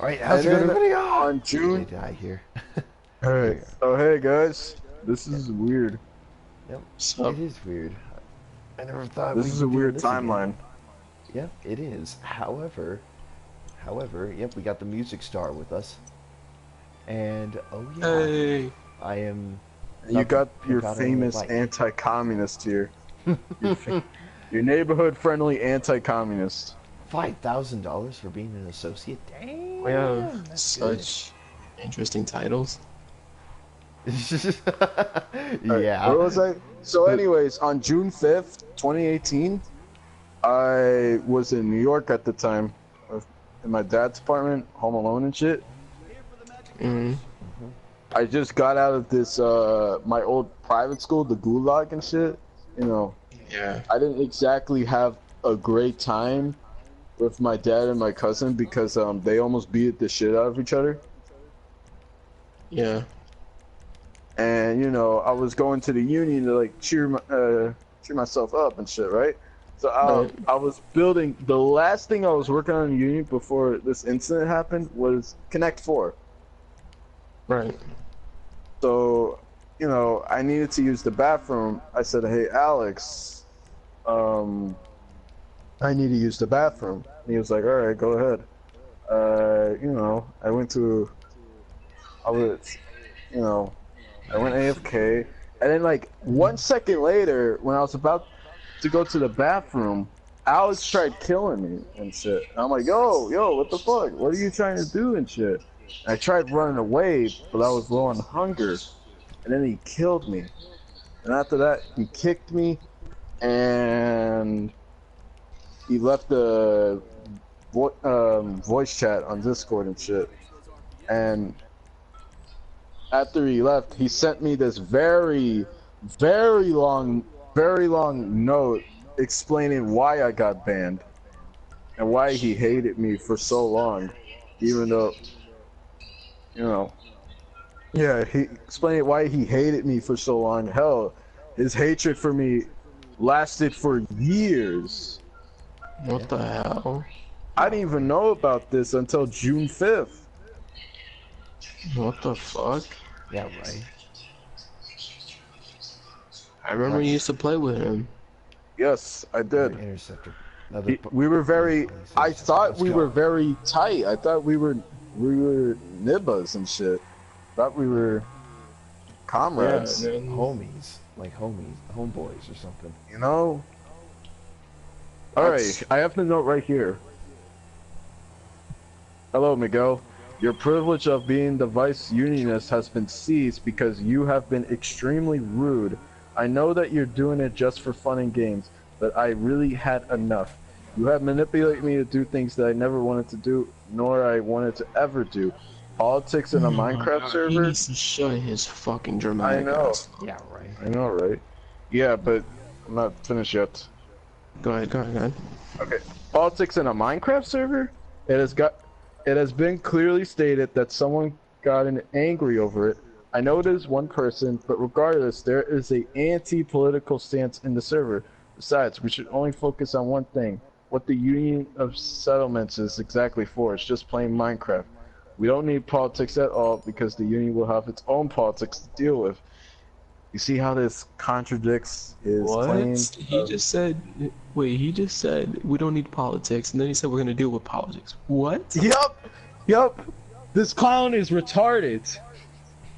Alright, how's And it going, then everybody? on June. Die here. Hey, oh hey guys, this is weird. Yep, So, it is weird. I never thought This we'd is be a doing weird this timeline. again. Yep, it is. However, yep, we got the music star with us. And, oh yeah, hey, I am... You got your pimp out on the famous bike. anti-communist here. Your neighborhood-friendly anti-communist. $5,000 for being an associate? Damn! we have That's good. such interesting titles. Yeah. Where was I? So, anyways, on June 5th, 2018, I was in New York at the time, in my dad's apartment, home alone and shit. Mm. I just got out of this, my old private school, the Gulag and shit. You know, Yeah. I didn't exactly have a great time with my dad and my cousin because they almost beat the shit out of each other. Yeah. And you know, I was going to the union to like cheer myself up and shit, right? So Right. I was building. The last thing I was working on in the union before this incident happened was Connect 4. Right. So, you know, I needed to use the bathroom. I said, "Hey, Alex, I need to use the bathroom." And he was like, "All right, go ahead." You know, I went, you know, I went AFK, and then like 1 second later, when I was about to go to the bathroom, Alex tried killing me and shit. And I'm like, yo, what the fuck? What are you trying to do and shit? And I tried running away, but I was low on hunger, and then he killed me. And after that, he kicked me, and he left the voice chat on Discord and shit. And after he left, he sent me this very long note explaining why I got banned and why he hated me for so long, even though, you know, yeah, he explained why he hated me for so long. Hell, his hatred for me lasted for years. What the hell? I didn't even know about this until June 5th. What the fuck? Yeah, right. I remember you used to play with him. Yes, I did. Interceptor. We were very. I thought Let's we go. were very tight. I thought we were nibbas and shit. Thought we were comrades. Yeah, man. Homies. Like homeboys or something. You know. All right, I have the note right here. Hello, Miguel. Your privilege of being the vice unionist has been seized because you have been extremely rude. I know that you're doing it just for fun and games, but I really had enough. You have manipulated me to do things that I never wanted to do, nor I wanted to ever do. Politics in a Minecraft He server? needs to shut his fucking dramatic I know. ass. Yeah, right. I know, right? Yeah, but I'm not finished yet. Go ahead. Okay. Politics in a Minecraft server? It has been clearly stated that someone got angry over it. I know it is one person, but regardless, there is a anti-political stance in the server. Besides, we should only focus on one thing: what the Union of Settlements is exactly for. It's just playing Minecraft. We don't need politics at all because the Union will have its own politics to deal with. You see how this contradicts his claim? He just said, wait, he just said we don't need politics, and then he said we're gonna deal with politics. What? Yup. This clown is retarded.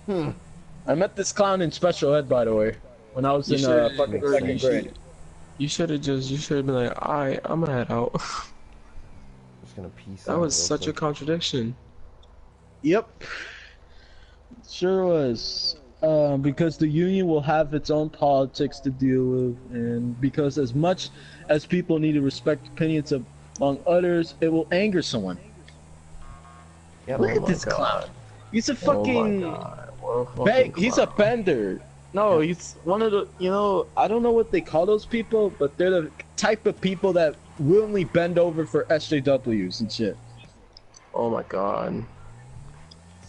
I met this clown in special ed, by the way, when I was in fucking second grade. You should have been like, alright, I'm gonna head out. Just gonna piece That out was real such a quick. contradiction. Yep. Sure was. Because the union will have its own politics to deal with, and because as much as people need to respect opinions of, among others, it will anger someone. Yep. Look Oh at my this God. clown. He's a Oh fucking... my God. What a fucking He's a clown. bender. No, he's one of the, you know, I don't know what they call those people, but they're the type of people that willingly bend over for SJWs and shit. Oh my God.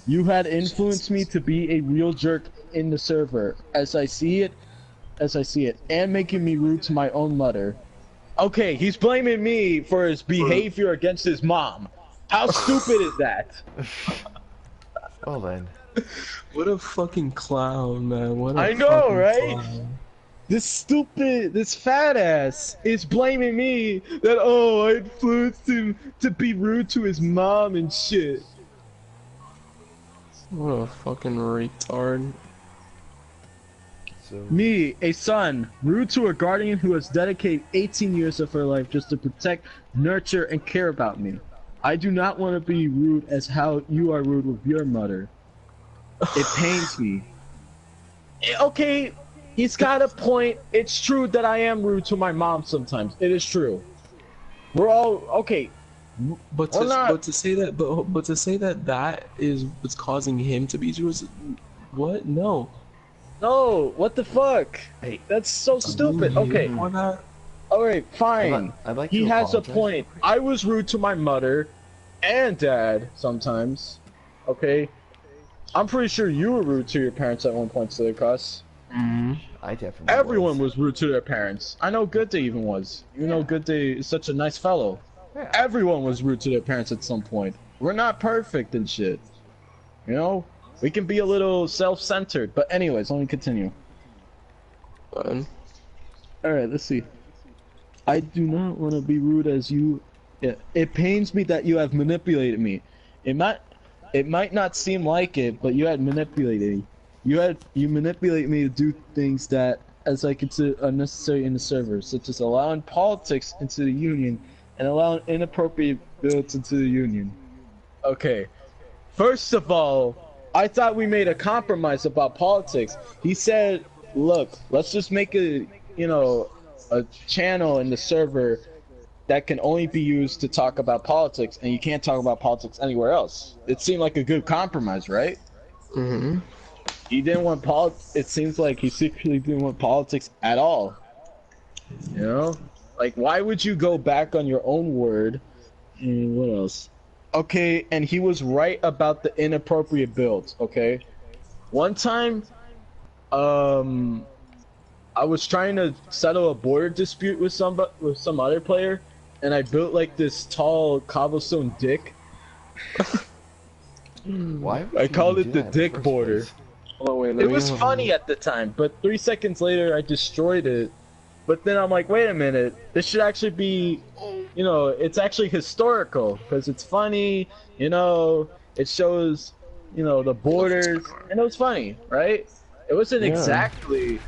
You had influenced me to be a real jerk in the server, as I see it, and making me rude to my own mother. Okay, he's blaming me for his behavior against his mom. How stupid is that? Well then. What a fucking clown, man. What a I know, fucking right? clown. This fat ass is blaming me that, oh, I influenced him to be rude to his mom and shit. What a fucking retard. So Me, a son, rude to a guardian who has dedicated 18 years of her life just to protect, nurture, and care about me. I do not want to be rude as how you are rude with your mother. It pains me. Okay, he's got a point. It's true that I am rude to my mom sometimes. It is true. We're all okay. But to say that that is what's causing him to be Jewish. What? No. No, what the fuck? Hey, That's so stupid. Okay. Why not? Alright, fine. I'd like He to has a apologize. point. I was rude to my mother and dad sometimes. Okay? I'm pretty sure you were rude to your parents at one point, Silicos. I definitely Everyone was rude to their parents. I know Good Day even was. You know Good Day is such a nice fellow. Yeah. Everyone was rude to their parents at some point. We're not perfect and shit. You know? We can be a little self-centered. But anyways, let me continue. Fine. Alright, let's see. I do not want to be rude as you. Yeah, it pains me that you have manipulated me. It might not seem like it, but you had manipulated me. You manipulate me to do things that, as I consider unnecessary in the server, such as allowing politics into the union and allowing inappropriate builds into the union. Okay, first of all, I thought we made a compromise about politics. He said, "Look, let's just make a channel in the server that can only be used to talk about politics, and you can't talk about politics anywhere else." It seemed like a good compromise, right? Mm-hmm. He didn't want it seems like he secretly didn't want politics at all. You know? Like, why would you go back on your own word? And what else? Okay, and he was right about the inappropriate builds, okay? One time, I was trying to settle a border dispute with some other player, and I built like this tall cobblestone dick. Why? I called it the dick border. Oh wait, It was funny at the time, but 3 seconds later I destroyed it. But then I'm like, wait a minute, this should actually be, it's actually historical because it's funny, it shows, the borders, and it was funny, right? It wasn't exactly.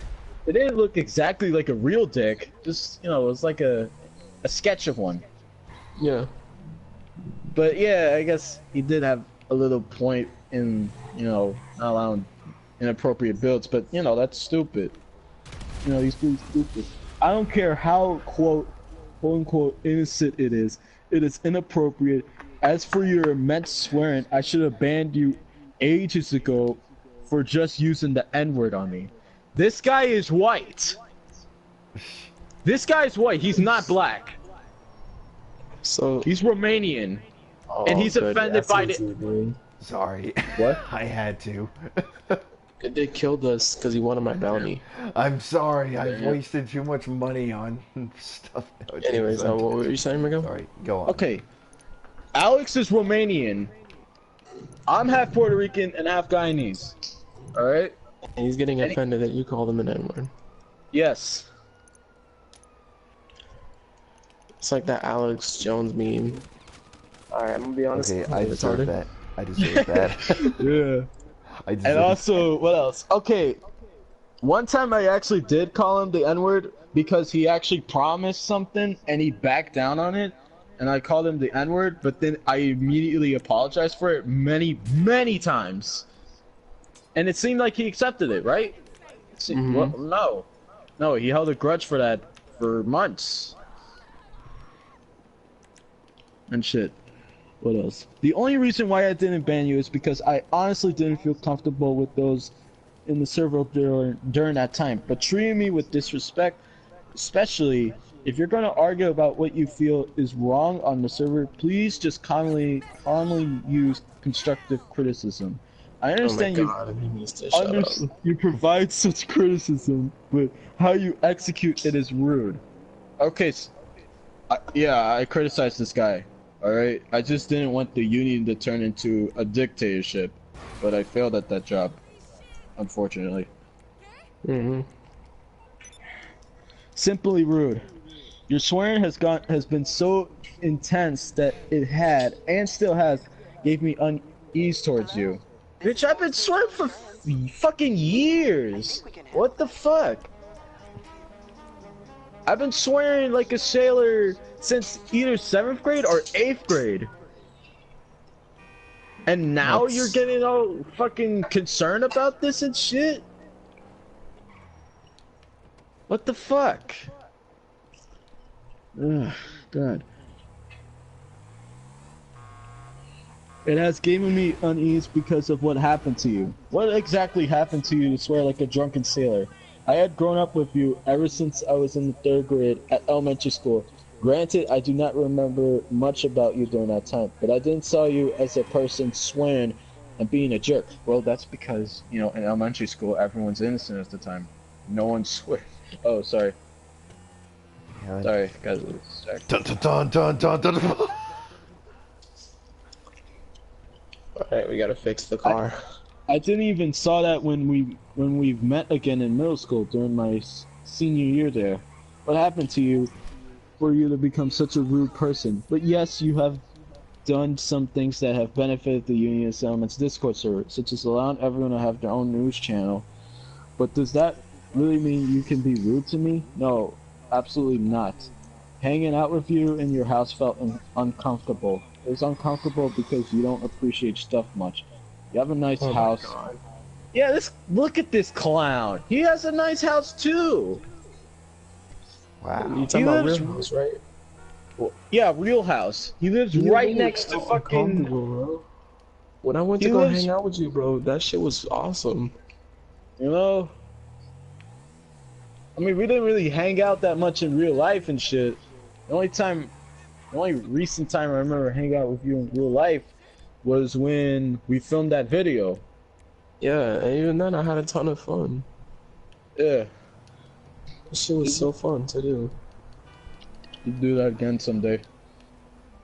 It didn't look exactly like a real dick. Just, it was like a sketch of one. Yeah. But yeah, I guess he did have a little point in, not allowing inappropriate builds. But, that's stupid. He's pretty stupid. I don't care how, quote unquote, innocent it is. It is inappropriate. As for your immense swearing, I should have banned you ages ago for just using the N-word on me. This guy is white. This guy's white. He's not black. So He's Romanian. And he's offended by the. Sorry. What? I had to. Good Day killed us because he wanted my bounty. I'm sorry. I've wasted too much money on stuff nowadays. Anyways, what were you saying, Miguel? Sorry. Go on. Okay. Alex is Romanian. I'm half Puerto Rican and half Guyanese. Alright? And he's getting offended that you called him an N-word. Yes. It's like that Alex Jones meme. Alright, I'm gonna be honest. Okay, I deserve retarded. that. I deserve that. Yeah. I deserve And also, what else? Okay. One time I actually did call him the N-word because he actually promised something and he backed down on it. And I called him the N-word, but then I immediately apologized for it many, many times. And it seemed like he accepted it, right? Well, no. No, he held a grudge for that for months. And shit. What else? The only reason why I didn't ban you is because I honestly didn't feel comfortable with those in the server during that time. But treating me with disrespect, especially if you're going to argue about what you feel is wrong on the server, please just calmly use constructive criticism. I understand you provide such criticism, but how you execute it is rude. Okay, yeah, I criticized this guy. Alright? I just didn't want the union to turn into a dictatorship. But I failed at that job. Unfortunately. Mm-hmm. Simply rude. Your swearing has been so intense that it had, and still has, gave me unease towards you. Bitch, I've been swearing for fucking years! What the fuck? I've been swearing like a sailor since either 7th grade or 8th grade. And now you're getting all fucking concerned about this and shit? What the fuck? Ugh, God. It has given me unease because of what happened to you. What exactly happened to you to swear like a drunken sailor? I had grown up with you ever since I was in the 3rd grade at elementary school. Granted, I do not remember much about you during that time, but I didn't saw you as a person swearing and being a jerk. Well, that's because, you know, in elementary school, everyone's innocent at the time. No one swears. Oh, sorry. Yeah, Sorry, got a little distracted. dun, dun, dun, dun, dun. Alright, we gotta fix the car. I didn't even saw that when we met again in middle school during my senior year there. What happened to you for you to become such a rude person? But yes, you have done some things that have benefited the Union Settlements Discord server, such as allowing everyone to have their own news channel. But does that really mean you can be rude to me? No, absolutely not. Hanging out with you in your house felt uncomfortable. It was uncomfortable because you don't appreciate stuff much. You have a nice house. Yeah, look at this clown. He has a nice house too. Wow. You talking about real house, right? Well, yeah, real house. He lives right next to fucking. Bro. When I went to go hang out with you, bro, that shit was awesome. You know. I mean, we didn't really hang out that much in real life and shit. The only recent time I remember hanging out with you in real life was when we filmed that video. Yeah, and even then I had a ton of fun. Yeah. That shit was so fun to do. We'll do that again someday.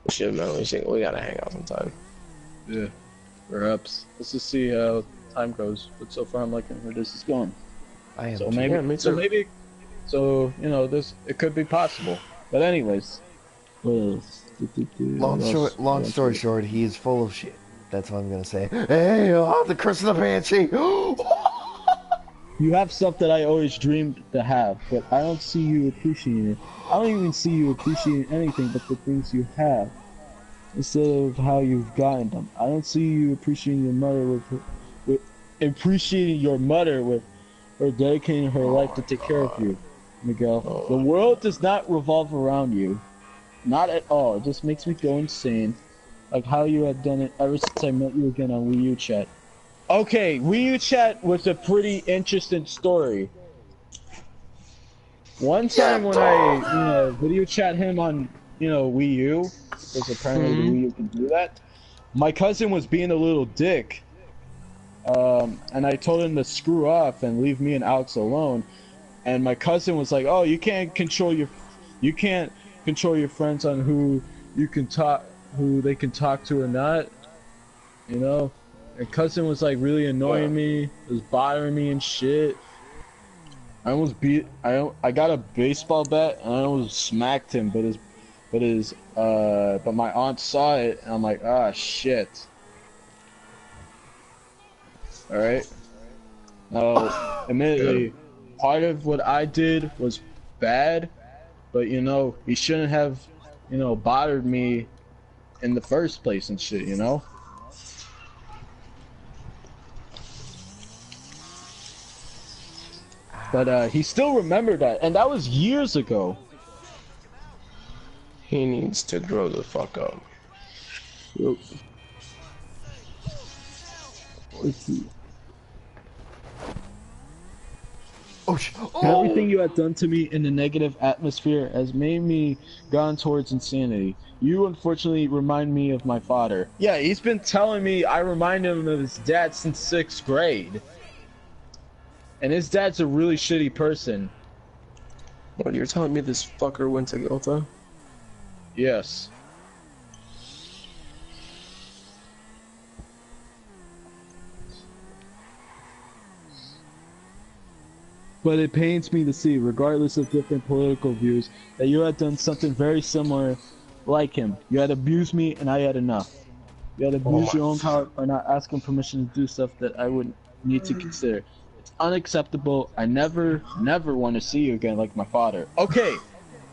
Shit, man, we gotta hang out sometime. Yeah. Perhaps. Let's just see how time goes. But so far I'm liking where this is going. I am. So too. maybe, Yeah, me too. so you know, it could be possible. But anyways. Long story short, he is full of shit. That's what I'm gonna say. Hey, the curse of the banshee. You have stuff that I always dreamed to have, but I don't see you appreciating it. I don't even see you appreciating anything but the things you have, instead of how you've gotten them. I don't see you appreciating your mother with her dedicating her life to take care of you, Miguel. The world does not revolve around you. Not at all. It just makes me go insane. Like how you had done it ever since I met you again on Wii U chat. Okay, Wii U chat was a pretty interesting story. One time when I, video chat him on, Wii U, because apparently the Wii U can do that, my cousin was being a little dick. And I told him to screw off and leave me and Alex alone. And my cousin was like, "Oh, you can't control your friends on who they can talk to or not, you know." And cousin was like really annoying me, was bothering me and shit. I got a baseball bat and I almost smacked him, but my aunt saw it and I'm like, ah, shit. All right. Now, admittedly, part of what I did was bad, but he shouldn't have, bothered me in the first place and shit, But he still remembered that, and that was years ago. He needs to grow the fuck up. Yep. Let's see. Everything you had done to me in the negative atmosphere has made me gone towards insanity. You unfortunately remind me of my father. Yeah, he's been telling me I remind him of his dad since 6th grade. And his dad's a really shitty person. What, you're telling me this fucker went to Gotha? Yes. But it pains me to see, regardless of different political views, that you had done something very similar like him. You had abused me and I had enough. You had Oh abused my. your own power by not asking permission to do stuff that I would need to consider. It's unacceptable. I never want to see you again like my father. Okay,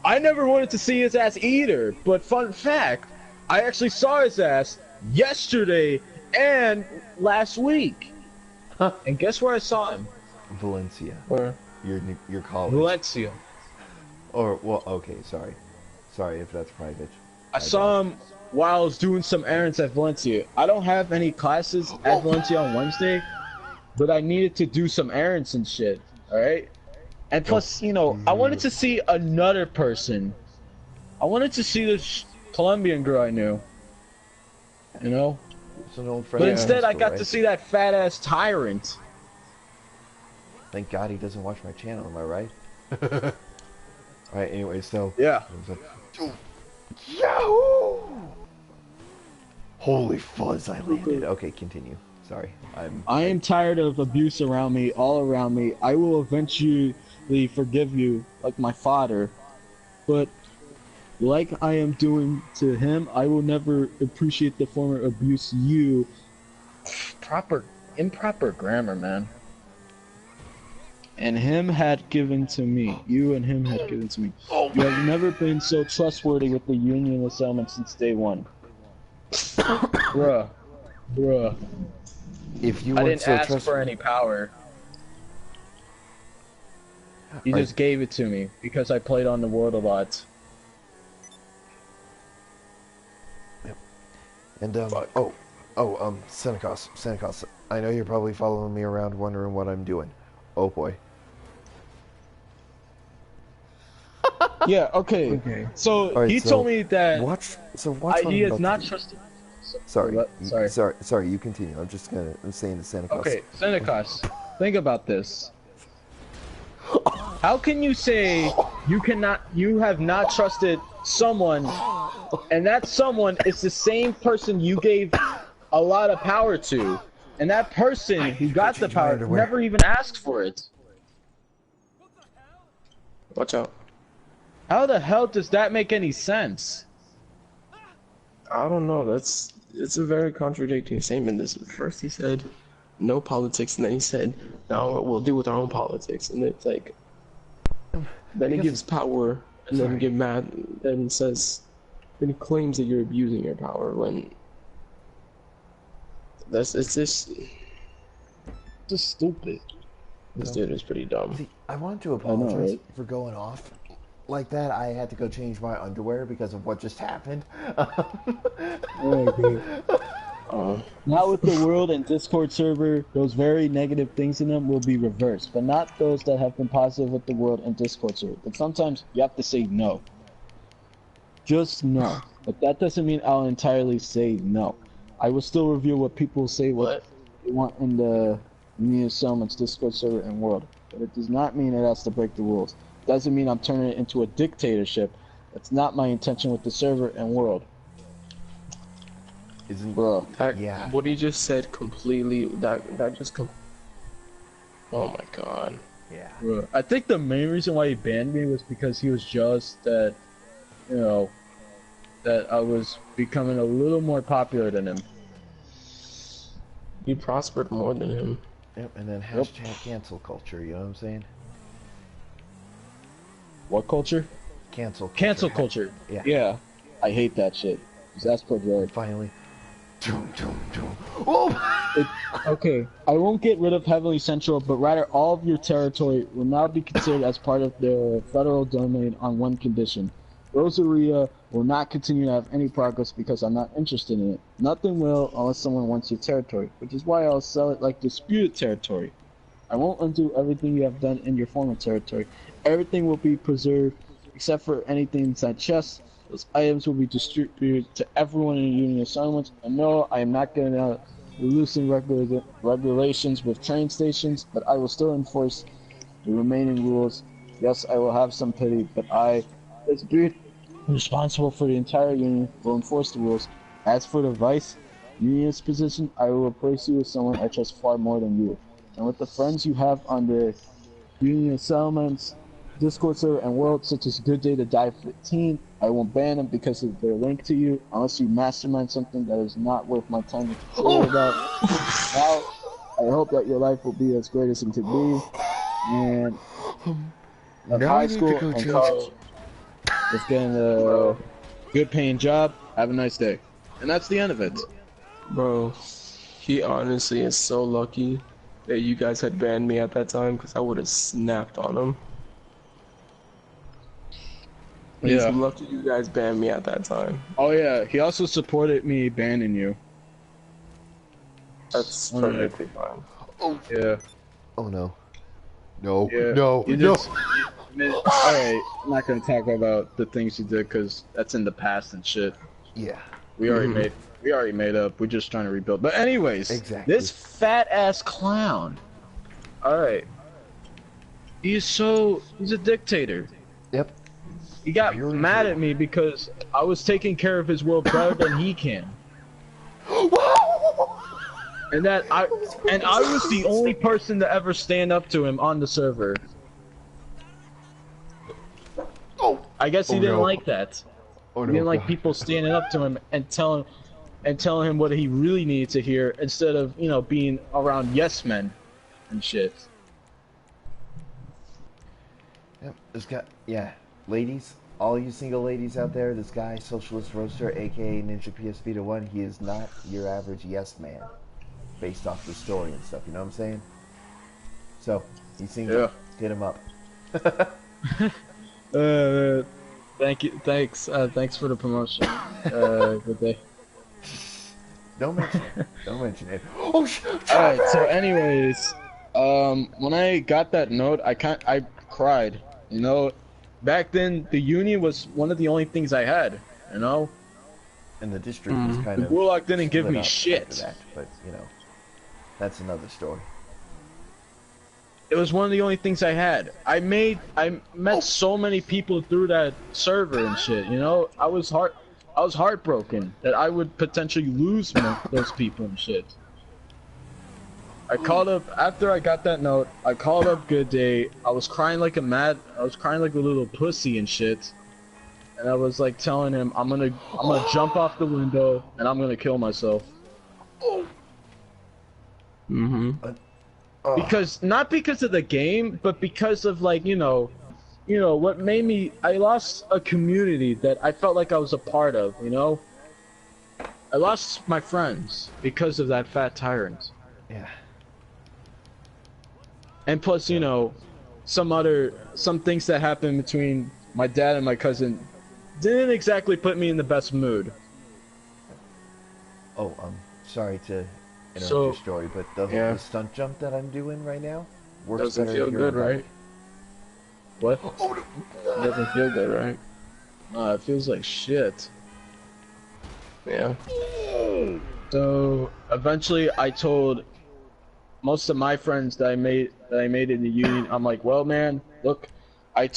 I never wanted to see his ass either, but fun fact, I actually saw his ass yesterday and last week. And guess where I saw him? Valencia. Where? Your college. Valencia. Or, well, okay, sorry. Sorry if that's private. I saw him while I was doing some errands at Valencia. I don't have any classes at Valencia on Wednesday, but I needed to do some errands and shit, alright? And plus, you know, I wanted to see another person. I wanted to see this Colombian girl I knew. You know? It's an old friend. But instead I School, got right? to see that fat-ass tyrant. Thank God he doesn't watch my channel, am I right? Alright, anyway, so... Yeah. Yahoo! Holy fuzz, I landed. Okay, continue. Sorry. I am tired of abuse around me, all around me. I will eventually forgive you, like my father. But, like I am doing to him, I will never appreciate the former abuse you... Improper grammar, man. And him had given to me. You and him had given to me. You have never been so trustworthy with the unionist element since day one. Bruh. If you I weren't didn't so ask for any power. You just gave it to me because I played on the world a lot. Yep. And Senecos, I know you're probably following me around wondering what I'm doing. Oh boy. Yeah, okay. So Right, he so told me that watch he has not trusted. Sorry, you continue. I'm saying to Senecos. Okay, Senecos, think about this. How can you say you have not trusted someone, and that someone is the same person you gave a lot of power to, and that person who got the power never even asked for it? Watch out. How the hell does that make any sense? I don't know. It's a very contradicting statement. First he said no politics, and then he said no, we'll deal with our own politics, and it's like then he gives power, and then get mad, and then he claims that you're abusing your power when it's just stupid. This dude is pretty dumb. See, I wanted to apologize right? for going off like that. I had to go change my underwear because of what just happened. Now with the world and Discord server, those very negative things in them will be reversed, but not those that have been positive with the world and Discord server. But sometimes you have to say no. Just no. But that doesn't mean I'll entirely say no. I will still review what people say what they want in the Union Settlements, Discord server, and world. But it does not mean it has to break the rules. It doesn't mean I'm turning it into a dictatorship. That's not my intention with the server and world. Isn't Bro. yeah. What he just said completely. Oh my god. Yeah. Bro. I think the main reason why he banned me was because he was jealous that, you know, that I was becoming a little more popular than him. You prospered more than him. Yep, and then hashtag cancel culture, you know what I'm saying? What culture? Cancel culture. Cancel culture. Yeah. Yeah. I hate that shit. 'Cause that's pejorative. Finally. Oh! Okay, I won't get rid of Heavenly Central, but rather all of your territory will now be considered as part of the federal domain on one condition. Rosaria will not continue to have any progress because I'm not interested in it. Nothing will unless someone wants your territory, which is why I'll sell it like disputed territory. I won't undo everything you have done in your former territory. Everything will be preserved except for anything inside chests. Those items will be distributed to everyone in the Union assignments. And no, I am not going to loosen regulations with train stations, but I will still enforce the remaining rules. Yes, I will have some pity, but I, as being responsible for the entire Union, will enforce the rules. As for the Vice Union's position, I will replace you with someone I trust far more than you. And with the friends you have on the Union settlements, Discord server, and worlds such as Good Day to Die 15. I won't ban them because of their link to you, unless you mastermind something that is not worth my time to worry about. Now, I hope that your life will be as great as it could be, and of Now I high need to school go and change. college, just getting a good paying job. Have a nice day. And that's the end of it. Bro, he honestly is so lucky that you guys had banned me at that time, because I would have snapped on him. He's Yeah. lucky you guys banned me at that time. Oh yeah, he also supported me banning you. That's Oh, no. perfectly fine. Yeah. Oh no. No. Yeah. No. You No. just, alright, I'm not gonna talk about the things you did because that's in the past and shit. Yeah. We already made up. We're just trying to rebuild. But anyways, Exactly. this fat ass clown. Alright. He's a dictator. Yep. He got Pure mad evil. at me because I was taking care of his world better than he can. And I was the only person to ever stand up to him on the server. Oh. I guess he Oh, didn't no. like that. Oh He no. didn't like God. people standing up to him and telling him what he really needed to hear instead of, you know, being around yes men and shit. Yep. This guy. Yeah. Ladies. All you single ladies out there, this guy, Socialist Roaster, aka Ninja PS Vita 1, he is not your average yes man. Based off the story and stuff, you know what I'm saying? So, he's single. Yeah. Hit him up. Thanks for the promotion. Good day. Don't mention it. Don't mention it. Oh, Alright, so anyways, when I got that note, I cried, you know? Back then, the union was one of the only things I had, you know? And the district was kind The of Warlock didn't give split me up shit. after that, but, you know, that's another story. It was one of the only things I had. I met so many people through that server and shit, you know? I was heartbroken that I would potentially lose those people and shit. I called up after I got that note. I called up Good Day. I was crying like a little pussy and shit. And I was like telling him I'm gonna jump off the window and I'm gonna kill myself. Because not because of the game, but because of like you know what made me. I lost a community that I felt like I was a part of. You know, I lost my friends because of that fat tyrant. Yeah. And plus, you know, some things that happened between my dad and my cousin didn't exactly put me in the best mood. Oh, sorry to interrupt So- your story, but doesn't Yeah. the stunt jump that I'm doing right now works Doesn't better feel if you're good, in the right? What? Doesn't feel good, right? It feels like shit. Yeah. So eventually, I told most of my friends that I made in the union. I'm like, well, man, look, I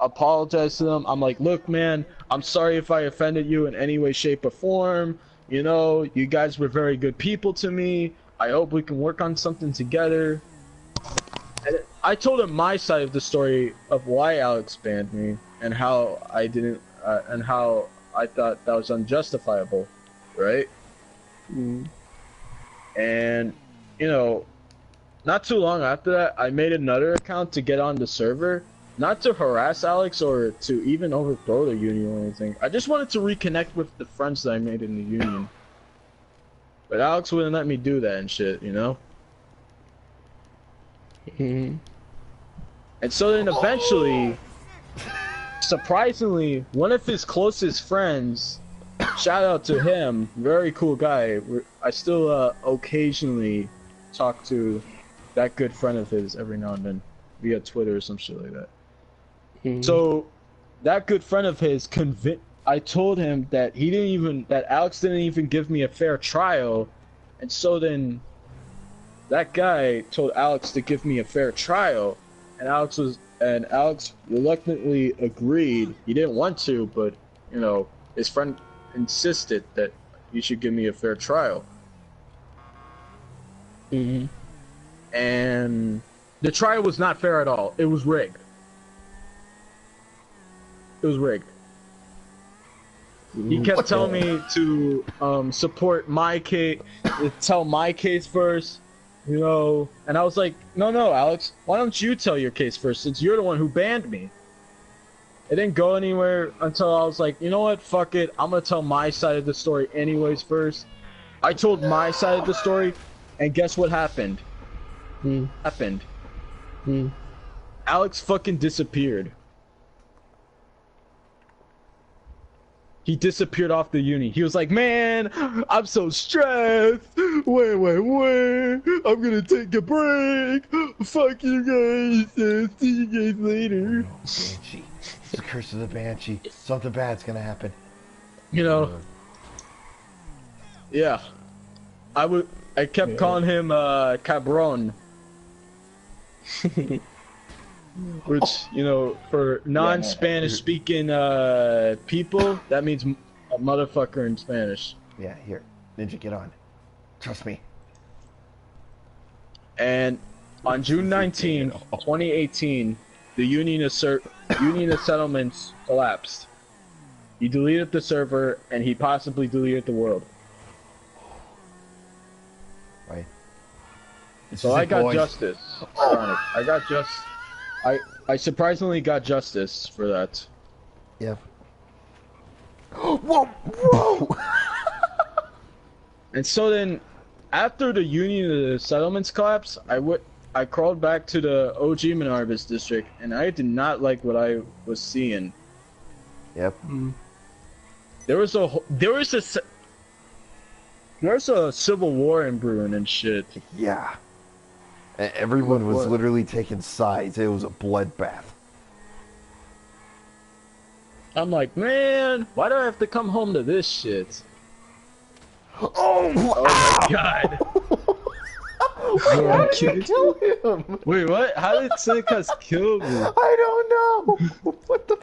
apologized to them. I'm like, look, man, I'm sorry if I offended you in any way, shape, or form. You know, you guys were very good people to me. I hope we can work on something together. And I told him my side of the story of why Alex banned me and how I didn't, and how I thought that was unjustifiable, right? And, you know, not too long after that, I made another account to get on the server. Not to harass Alex or to even overthrow the union or anything. I just wanted to reconnect with the friends that I made in the union. But Alex wouldn't let me do that and shit, you know? And so then eventually, surprisingly, one of his closest friends, shout out to him, very cool guy. I still occasionally talk to that good friend of his every now and then via Twitter or some shit like that. So that good friend of his I told him that that Alex didn't even give me a fair trial, and so then that guy told Alex to give me a fair trial, and Alex reluctantly agreed. He didn't want to, but you know, his friend insisted that he should give me a fair trial. And The trial was not fair at all. It was rigged. It was rigged. He kept telling me to support my case, tell my case first, you know, and I was like, no, Alex, why don't you tell your case first, since you're the one who banned me? It didn't go anywhere until I was like, you know what, fuck it, I'm gonna tell my side of the story anyways first. I told my side of the story, and guess what happened? Alex fucking disappeared. He disappeared off the uni. He was like, man, I'm so stressed. Wait. I'm gonna take a break. Fuck you guys. See you guys later. Banshee. It's the curse of the Banshee. Something bad's gonna happen. You know. Yeah. I kept calling him Cabron. Which, you know, for non-Spanish speaking people, that means a motherfucker in Spanish. Yeah, here. Ninja, get on. Trust me. And on June 19, 2018, the Union of Settlements collapsed. He deleted the server, and he possibly deleted the world. Right. So I got justice. I surprisingly got justice for that. Yep. Whoa! And so then, after the Union of the Settlements collapse, I crawled back to the OG Menarbus district, and I did not like what I was seeing. Yep. There was a civil war in brewing and shit. Yeah. Everyone was literally taking sides. It was a bloodbath. I'm like, man, why do I have to come home to this shit? Oh my god! How did you kill him? Wait, what? How did Senecas kill me? I don't know. What the?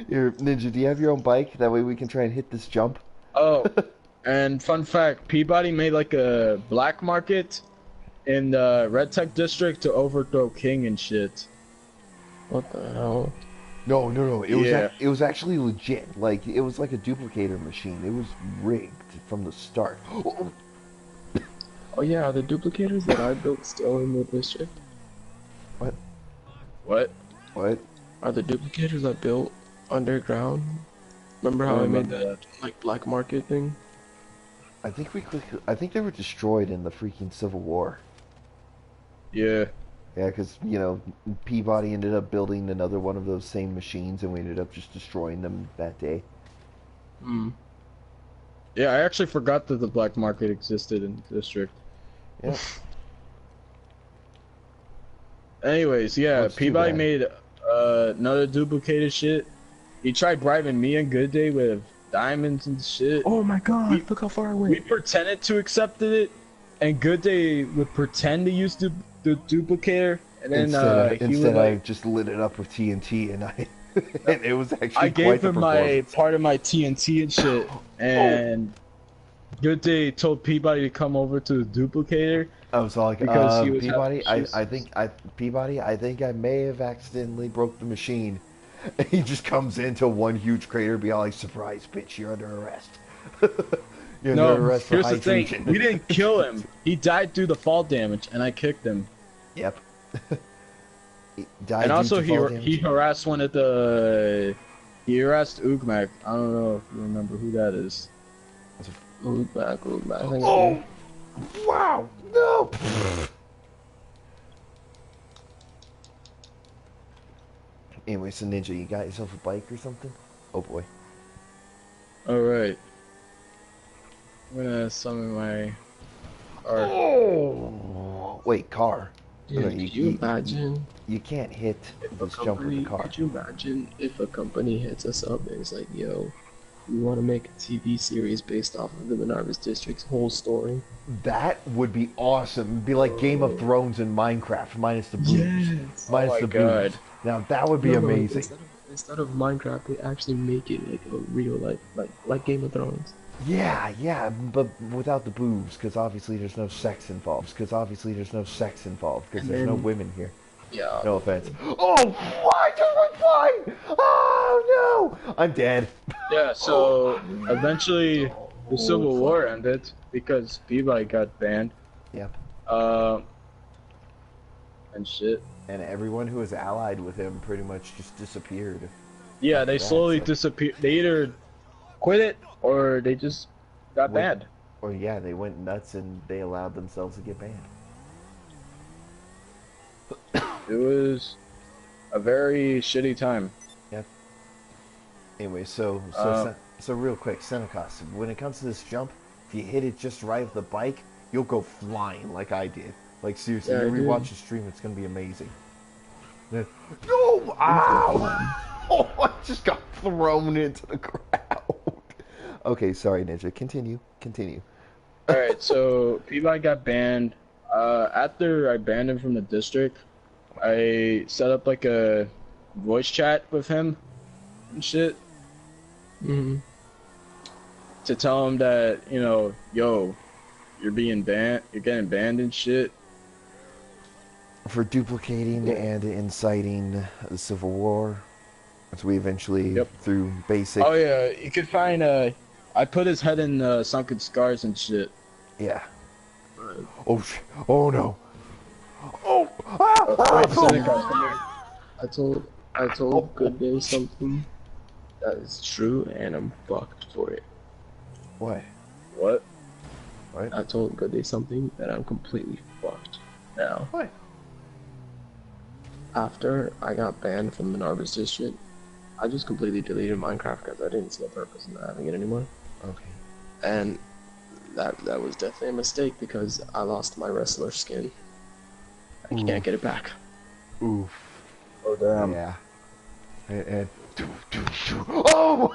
Here, Ninja, do you have your own bike? That way we can try and hit this jump. Oh, and fun fact: Peabody made like a black market in the Red Tech district to overthrow King and shit. What the hell? No. It was actually legit. Like, it was like a duplicator machine. It was rigged from the start. Oh yeah, are the duplicators that I built still in the district? What? Are the duplicators I built underground? Remember how I made that like black market thing? I think they were destroyed in the freaking Civil War. Yeah. Yeah, because, you know, Peabody ended up building another one of those same machines, and we ended up just destroying them that day. Yeah, I actually forgot that the black market existed in the district. Yeah. Anyways, yeah, That's too Peabody bad. made another duplicated shit. He tried bribing me and Good Day with diamonds and shit. Oh my god, look how far I went. We pretended to accept it, and Good Day would pretend to use the duplicator, and then instead I just lit it up with TNT, and and it was actually I gave quite him the my performance. part of my TNT and shit, and Good Day told Peabody to come over to the duplicator. I was all like, because he was Peabody, having I think I may have accidentally broke the machine. And he just comes into one huge crater, be all like, surprise, bitch, you're under arrest. You're under arrest for here's high the thing. treason. We didn't kill him. He died due to fall damage, and I kicked him. Yep. He died And due also, to fall damage. he harassed one of the... He harassed Ugmak. I don't know if you remember who that is. Back. Oh! Wow! No! Anyway, so Ninja, you got yourself a bike or something? Oh boy. Alright. I'm gonna summon my... Oh! Wait, car. Dude, No, could you imagine? You can't hit this jump with the car. Could you imagine if a company hits us up and it's like, yo, we want to make a TV series based off of the Menarbus District's whole story? That would be awesome. It'd be like Game of Thrones and Minecraft, minus the boobs. Yes. Minus the boobs. Now that would be No, amazing. Instead of Minecraft, they actually make it like a real life, like Game of Thrones. Yeah, but without the boobs, because obviously there's no sex involved. Because And there's no then, women here. yeah. No offense. Oh, why just went flying? Oh no, I'm dead. Yeah, so eventually the Civil War ended because Peabody got banned. Yep. Uh, and shit. And everyone who was allied with him pretty much just disappeared. Yeah, After they that, slowly so disappeared. They either quit it or they just got went, banned. or yeah, they went nuts and they allowed themselves to get banned. It was a very shitty time. Yep. Anyway, so real quick, Senecos, when it comes to this jump, if you hit it just right with the bike, you'll go flying like I did. Like seriously, Yeah, you I did. rewatch the stream, it's gonna be amazing. No! Ow! Oh, I just got thrown into the crowd. Okay, sorry, Ninja. Continue. Alright, so Peabody got banned. After I banned him from the district, I set up like a voice chat with him and shit Mm-hmm. to tell him that, yo, you're being banned, you're getting banned and shit. For duplicating and inciting the Civil War, as we eventually, Yep. through basic, Oh yeah, you could find I put his head in sunken scars and shit. yeah. Oh no. Oh! Ah! Wait, Ah! Seneca, come here. I told Good Day something that is true, and I'm fucked for it. What? What? I told Good Day something that I'm completely fucked now. What? After I got banned from the Narvis district, I just completely deleted Minecraft because I didn't see a purpose in having it anymore. Okay. And that was definitely a mistake because I lost my wrestler skin. I can't get it back. Oof. Oh damn. Yeah. And oh!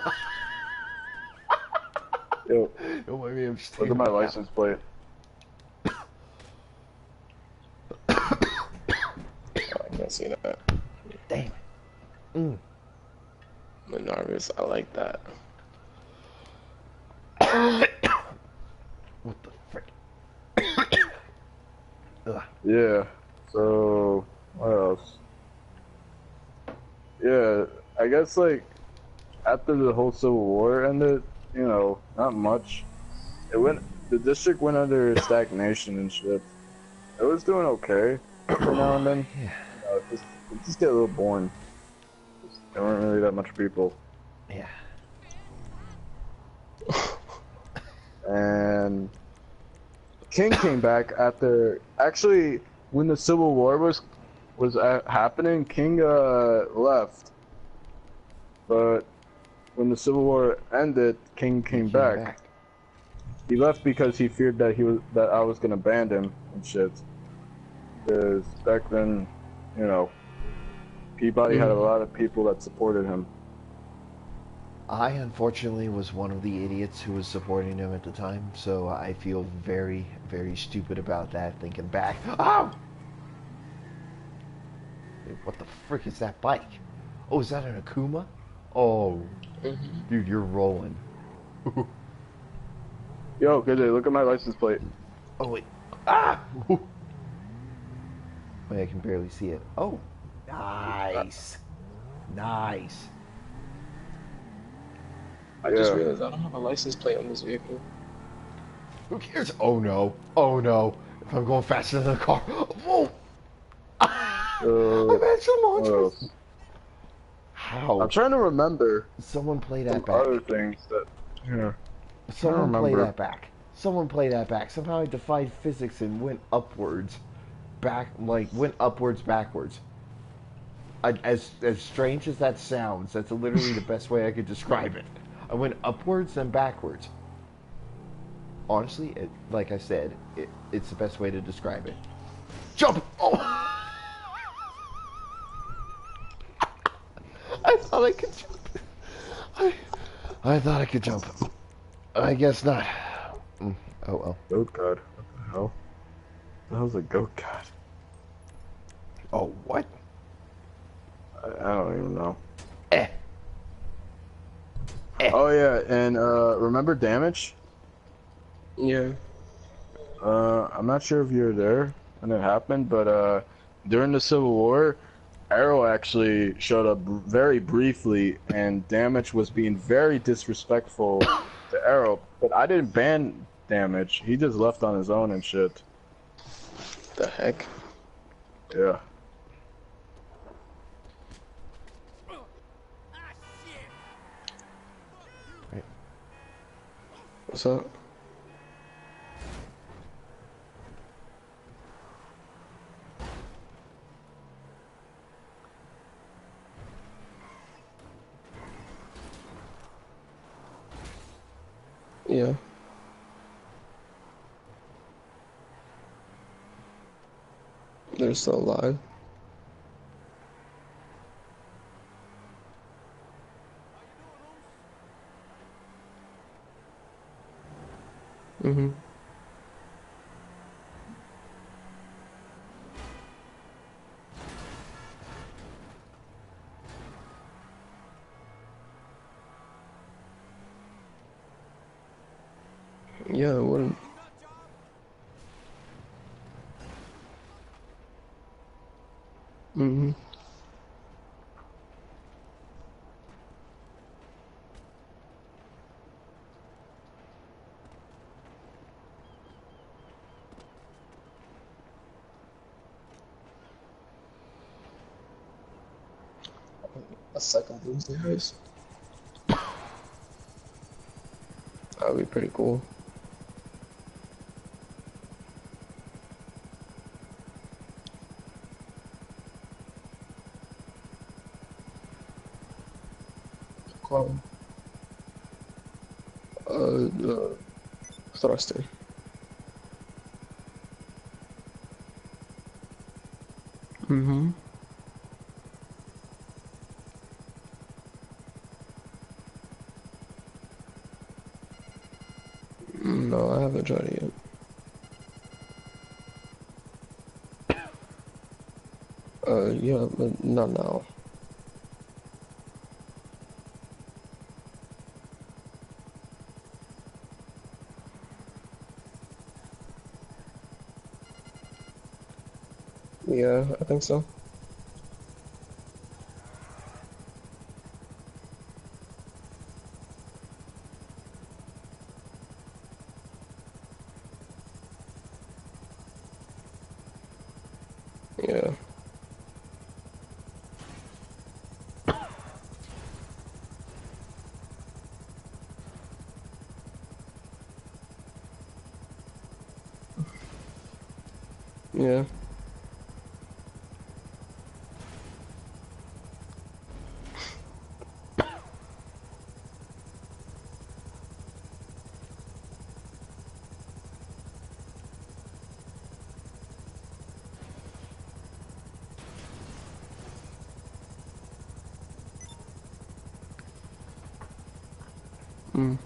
Yo, Don't mind me, I'm just look at my license plate. I can't see that. Damn. Mm. The Narvis, I like that. What the frick? Ugh. Yeah. So what else? Yeah, I guess like after the whole Civil War ended, not much. The district went under stagnation and shit. It was doing okay every now and then. Yeah. It just get a little boring. There weren't really that much people. Yeah. And King came back after actually when the Civil War was happening. King left, but when the Civil War ended, King came back. He left because he feared that I was gonna ban him and shit. Because back then, Peabody had a lot of people that supported him. I unfortunately was one of the idiots who was supporting him at the time, so I feel very, very stupid about that, thinking back. Oh! Dude, what the frick is that bike? Oh, is that an Akuma? Oh, dude, you're rolling. Yo, good day. Look at my license plate. Oh, wait. Ah! Wait, I can barely see it. Oh, nice. Nice. I just realized I don't have a license plate on this vehicle. Who cares? Oh no. Oh no. If I'm going faster than the car. Whoa! I've had some launches. How? I'm trying to remember Someone play that some back. other things that, Someone play remember. that back. Someone play that back. Somehow I defied physics and went upwards. Went upwards backwards. As strange as that sounds, that's literally the best way I could describe it. I went upwards and backwards. Honestly, like I said, it's the best way to describe it. Jump! Oh! I thought I could jump. I thought I could jump. I guess not. Oh well. Goat God. What the hell? What the hell's a goat God? Oh, what? I don't even know. Eh. Oh yeah, and remember Damage? Yeah. I'm not sure if you were there when it happened, but during the Civil War, Arrow actually showed up very briefly, and Damage was being very disrespectful to Arrow. But I didn't ban Damage; he just left on his own and shit. The heck? Yeah. Right. What's up? Yeah. They're still alive. Mm-hmm. Yeah, it wouldn't. Mm-hmm. A second Doomsday Heist. That would be pretty cool. Clone. Thruster. Mm-hmm. No, I haven't tried it yet. Yeah, but not now. Yeah, I think so. Yeah. Yeah. Mm.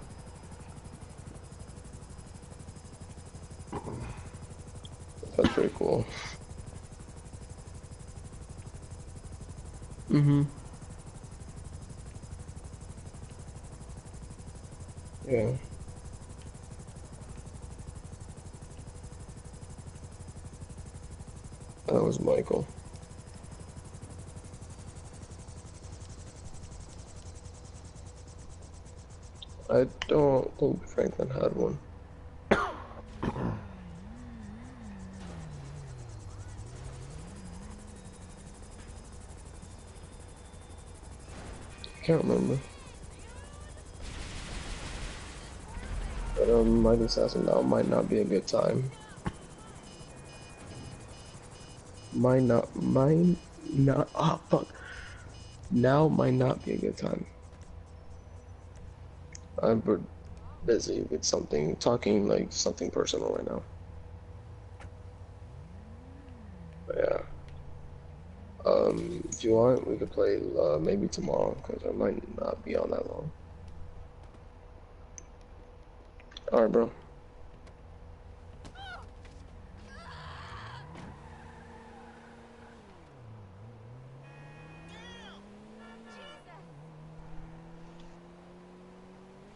That's pretty cool. Mm-hmm. Yeah. That was Michael. I don't think Franklin had one. I can't remember. But Mighty Assassin now might not be a good time. Might not, oh fuck. Now might not be a good time. I'm busy with something, talking like something personal right now. But yeah. If you want, we could play maybe tomorrow, because I might not be on that long. Alright, bro.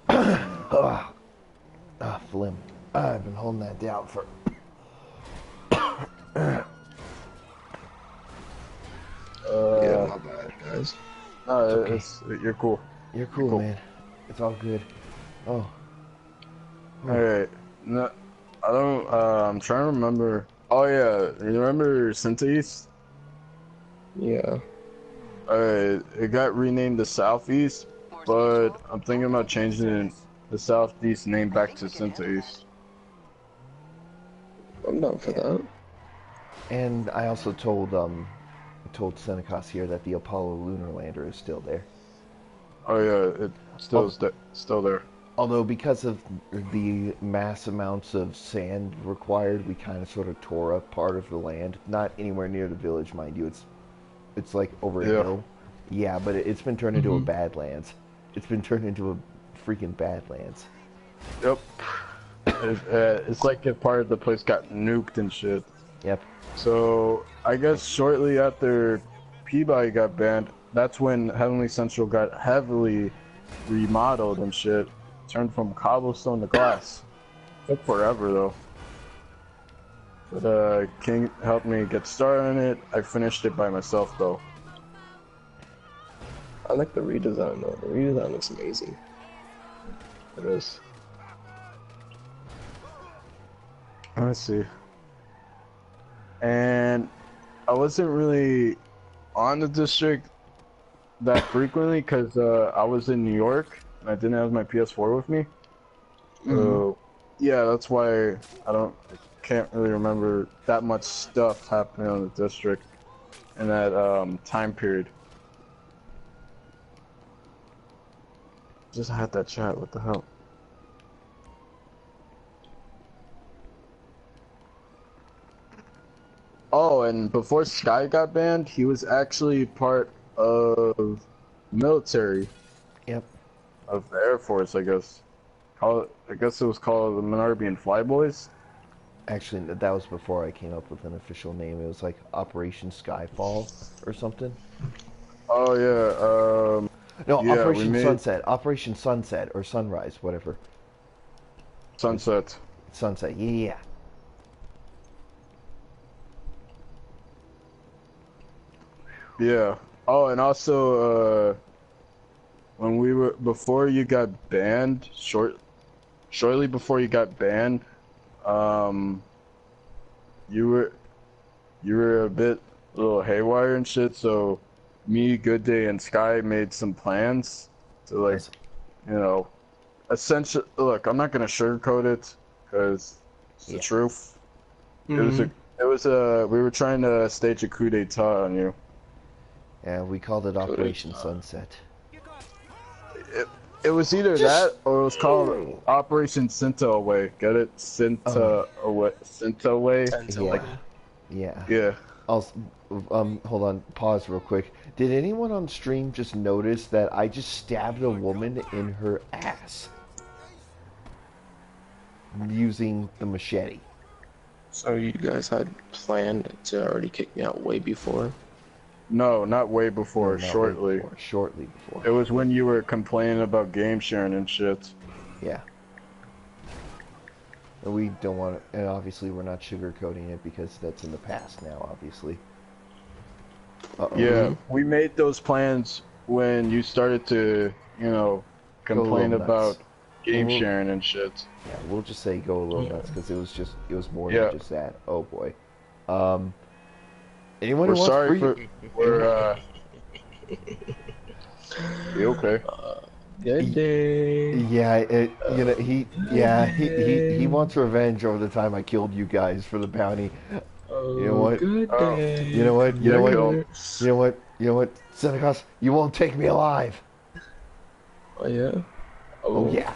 Ugh. Phlegm. tone that down for. Yeah, my bad, guys. No, okay. you're cool. You're cool, man. It's all good. Oh. Alright. No, I don't, I'm trying to remember. Oh yeah, you remember Syntheast? Yeah. Alright, it got renamed the Southeast, but I'm thinking about changing the Southeast name back to Syntheast. I'm down for that. And I also told Senecas here that the Apollo lunar lander is still there. Oh yeah, it still is still there. Although because of the mass amounts of sand required, we kind of sort of tore up part of the land. Not anywhere near the village, mind you. It's like over a hill. Yeah, but it's been turned into a Badlands. It's been turned into a freaking Badlands. Yep. It's like if part of the place got nuked and shit. Yep. So I guess shortly after Peabody got banned, that's when Heavenly Central got heavily remodeled and shit. Turned from cobblestone to glass. Took forever though. But King helped me get started on it. I finished it by myself though. I like the redesign though. The redesign looks amazing. It is. Let's see. And I wasn't really on the district that frequently because I was in New York and I didn't have my PS4 with me. So yeah, that's why I can't really remember that much stuff happening on the district in that time period. Just had that chat. What the hell? Oh, and before Sky got banned, he was actually part of military. Yep. Of the Air Force, I guess. I guess it was called the Monarbian Flyboys. Actually, that was before I came up with an official name. It was like Operation Skyfall or something. Oh yeah. No, yeah, Operation Sunset. Operation Sunset or Sunrise, whatever. Sunset. Sunset. Yeah. Yeah. Oh, and also, when we were before you got banned, shortly before you got banned, you were a little haywire and shit. So, me, Good Day, and Sky made some plans to like, you know, essentially. Look, I'm not gonna sugarcoat it because it's the truth. We were trying to stage a coup d'etat on you. Yeah, we called it Operation Sunset. It was either that or it was called Operation Cinta Away. Get it? Cinta Away. Cinta Away. Yeah. Yeah. Also, hold on. Pause real quick. Did anyone on stream just notice that I just stabbed a woman in her ass using the machete? So you guys had planned to already kick me out way before? No, not way before. No, not shortly. way before. Shortly before. It was when you were complaining about game sharing and shit. Yeah. And we don't want to, and obviously we're not sugarcoating it because that's in the past now, obviously. Yeah, we made those plans when you started to, you know, complain about game sharing and shit. Yeah, we'll just say go a little nuts because it was more than just that. Oh boy. Anyone We're who sorry wants for you okay? Good day. Yeah, you know, he wants revenge over the time I killed you guys for the bounty. You know what? Good day. You know what? You know what? You know what? You know what? Senecas, you won't take me alive. Oh yeah. Oh yeah.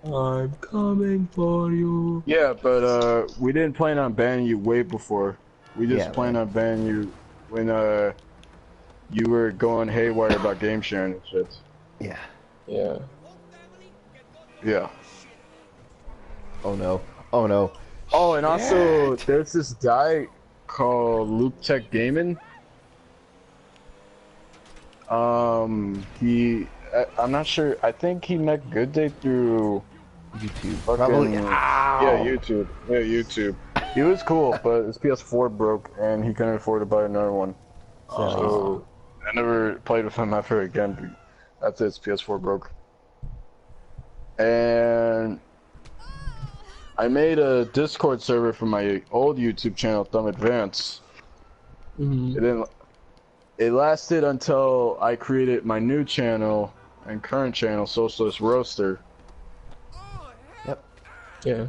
I'm coming for you. Yeah, but we didn't plan on banning you way before. We just planned on banning you when you were going haywire about game sharing and shit. Yeah. Yeah. Yeah. Oh no. Oh no. Oh, and also there's this guy called Luke Tech Gaming. He I'm not sure. I think he met Good Day through YouTube. fucking Probably. yeah, Ow! YouTube. Yeah, YouTube. He was cool, but his PS4 broke and he couldn't afford to buy another one. So I never played with him ever again. After his PS4 broke. And I made a Discord server for my old YouTube channel, Thumb Advance. Mm-hmm. It didn't. It lasted until I created my new channel and current channel, Socialist Roaster. Yep. Yeah.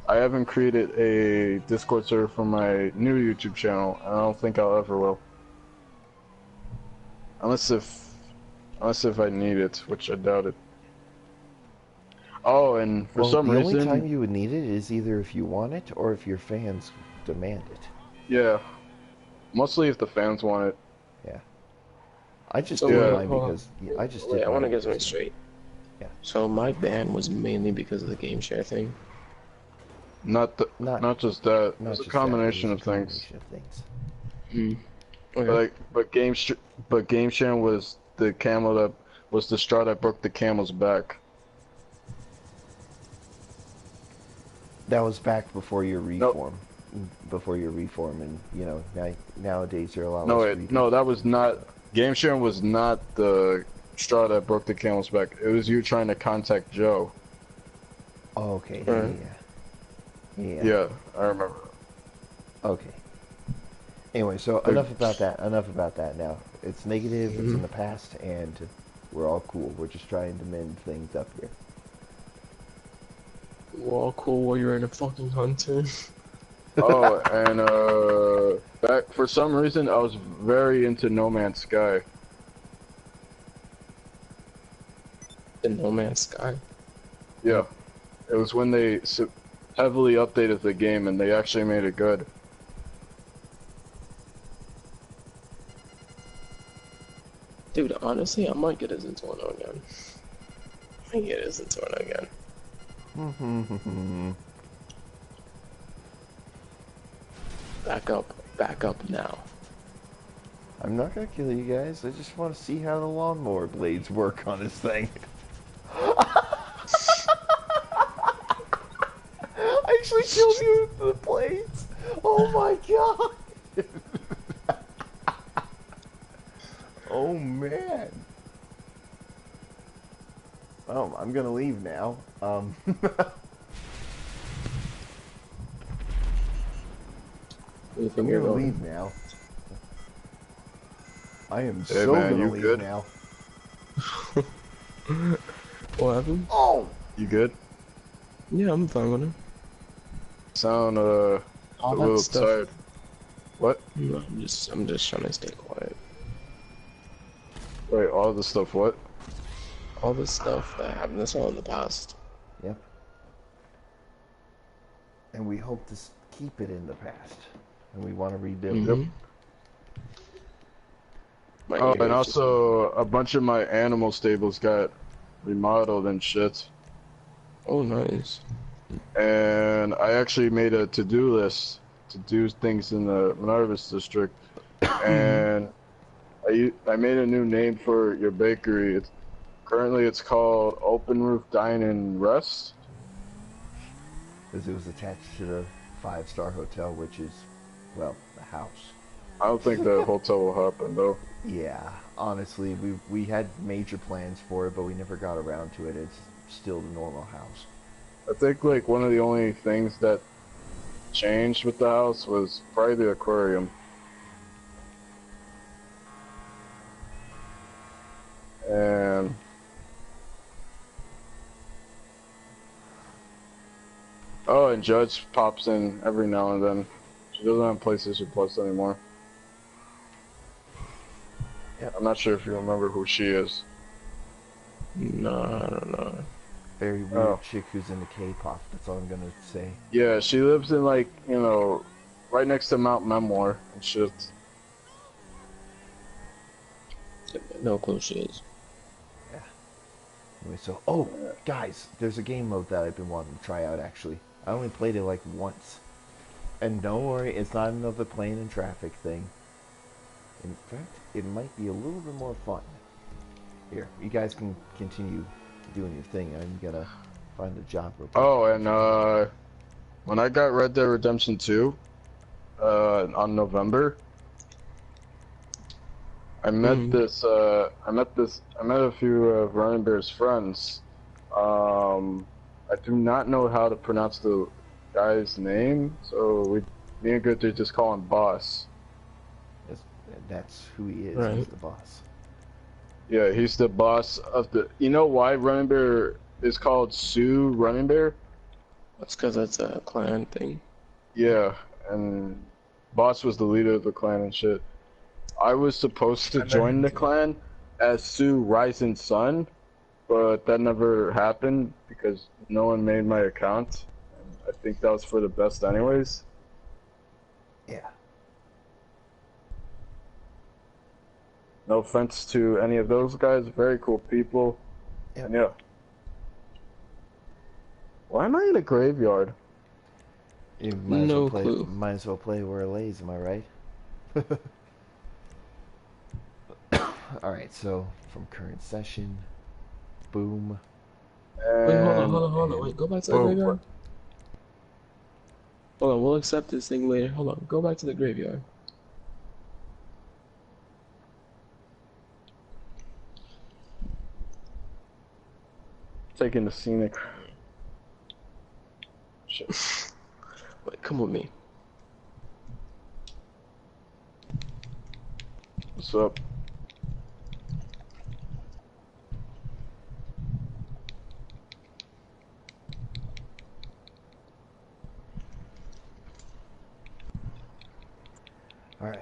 I haven't created a Discord server for my new YouTube channel, and I don't think I'll ever will. Unless if I need it, which I doubt it. Oh, and for Well, some the only reason, time you would need it is either if you want it or if your fans demand it. yeah, mostly if the fans want it. Yeah. I just So did wait, mine hold on. because I just did Wait, I want to mine get something because, straight. Yeah. So my ban was mainly because of the game share thing. Not just that. not It's a just combination that, of it was a things. combination of things. Okay. But game sharing was the camel that was the straw that broke the camel's back. That was back before your Nope. reform. Before your reform, and nowadays you're a lot No, less wait, free. no, that was not. Game sharing was not the straw that broke the camel's back. It was you trying to contact Joe. Oh, okay. Right. Yeah. Yeah, I remember. Okay. Anyway, so enough about that. Enough about that now. It's negative, it's in the past, and we're all cool. We're just trying to mend things up here. We're all cool while you're in a fucking hunter. Oh, and back for some reason I was very into No Man's Sky. The No Man's Sky. Yeah, it was when they heavily updated the game and they actually made it good. Dude, honestly, I might get us into one again. I might get us into one again. Back up now. I'm not gonna kill you guys. I just want to see how the lawnmower blades work on this thing. I actually killed you with the blades. Oh my god. Oh man. Oh, I'm gonna leave now. Where you I'm think you're gonna going? leave now. I am Hey, so man, gonna you leave good? now. What happened? Oh! You good? Yeah, I'm fine with it. Sound a All that little stuff. tired. What? No, I'm just trying to stay quiet. Wait, all the stuff what? All this stuff that happened, that's all in the past. Yep. And we hope to keep it in the past. And we want to rebuild it. My Oh, ears and just- also a bunch of my animal stables got remodeled and shit. Oh, nice. And I actually made a to-do list to do things in the Minervis district. And I made a new name for your bakery. Currently it's called Open Roof Dine and Rest. Because it was attached to the 5-star hotel, which is, well, the house. I don't think the hotel will happen though. Yeah, honestly, we had major plans for it, but we never got around to it. It's still the normal house. I think like one of the only things that changed with the house was probably the aquarium. And oh, and Judge pops in every now and then. She doesn't have PlayStation Plus anymore. Yep. I'm not sure if you remember who she is. No, I don't know. Very weird Oh. chick who's into K-pop, that's all I'm gonna say. Yeah, she lives in like, you know, right next to Mount Memoir and shit. No clue she is. Anyway, so, oh, guys, there's a game mode that I've been wanting to try out, actually. I only played it like once. And don't worry, it's not another plane and traffic thing. In fact, it might be a little bit more fun. Here, you guys can continue doing your thing. I'm gonna find the job real quick. Oh, and when I got Red Dead Redemption 2, on November, I met a few of Ryan Bear's friends. I do not know how to pronounce the guy's name, so me and Good just call him Boss. That's who he is. Right. He's the boss. Yeah, he's the boss of the. You know why Running Bear is called Sue Running Bear? That's because that's a clan thing. Yeah, and Boss was the leader of the clan and shit. I was supposed to join the clan as Sue Rising Sun, but that never happened because no one made my account. And I think that was for the best anyways. Yeah. No offense to any of those guys, very cool people. Yep. And yeah. Why am I in a graveyard? You might No as well clue. Might as well play where it lays. Am I right? All right. So from current session, boom. And Wait, hold on. Wait, go back to the boom. graveyard. Hold on, we'll accept this thing later. Hold on, go back to the graveyard. Taking the scenic. Shit. Wait, come with me. What's up? All right.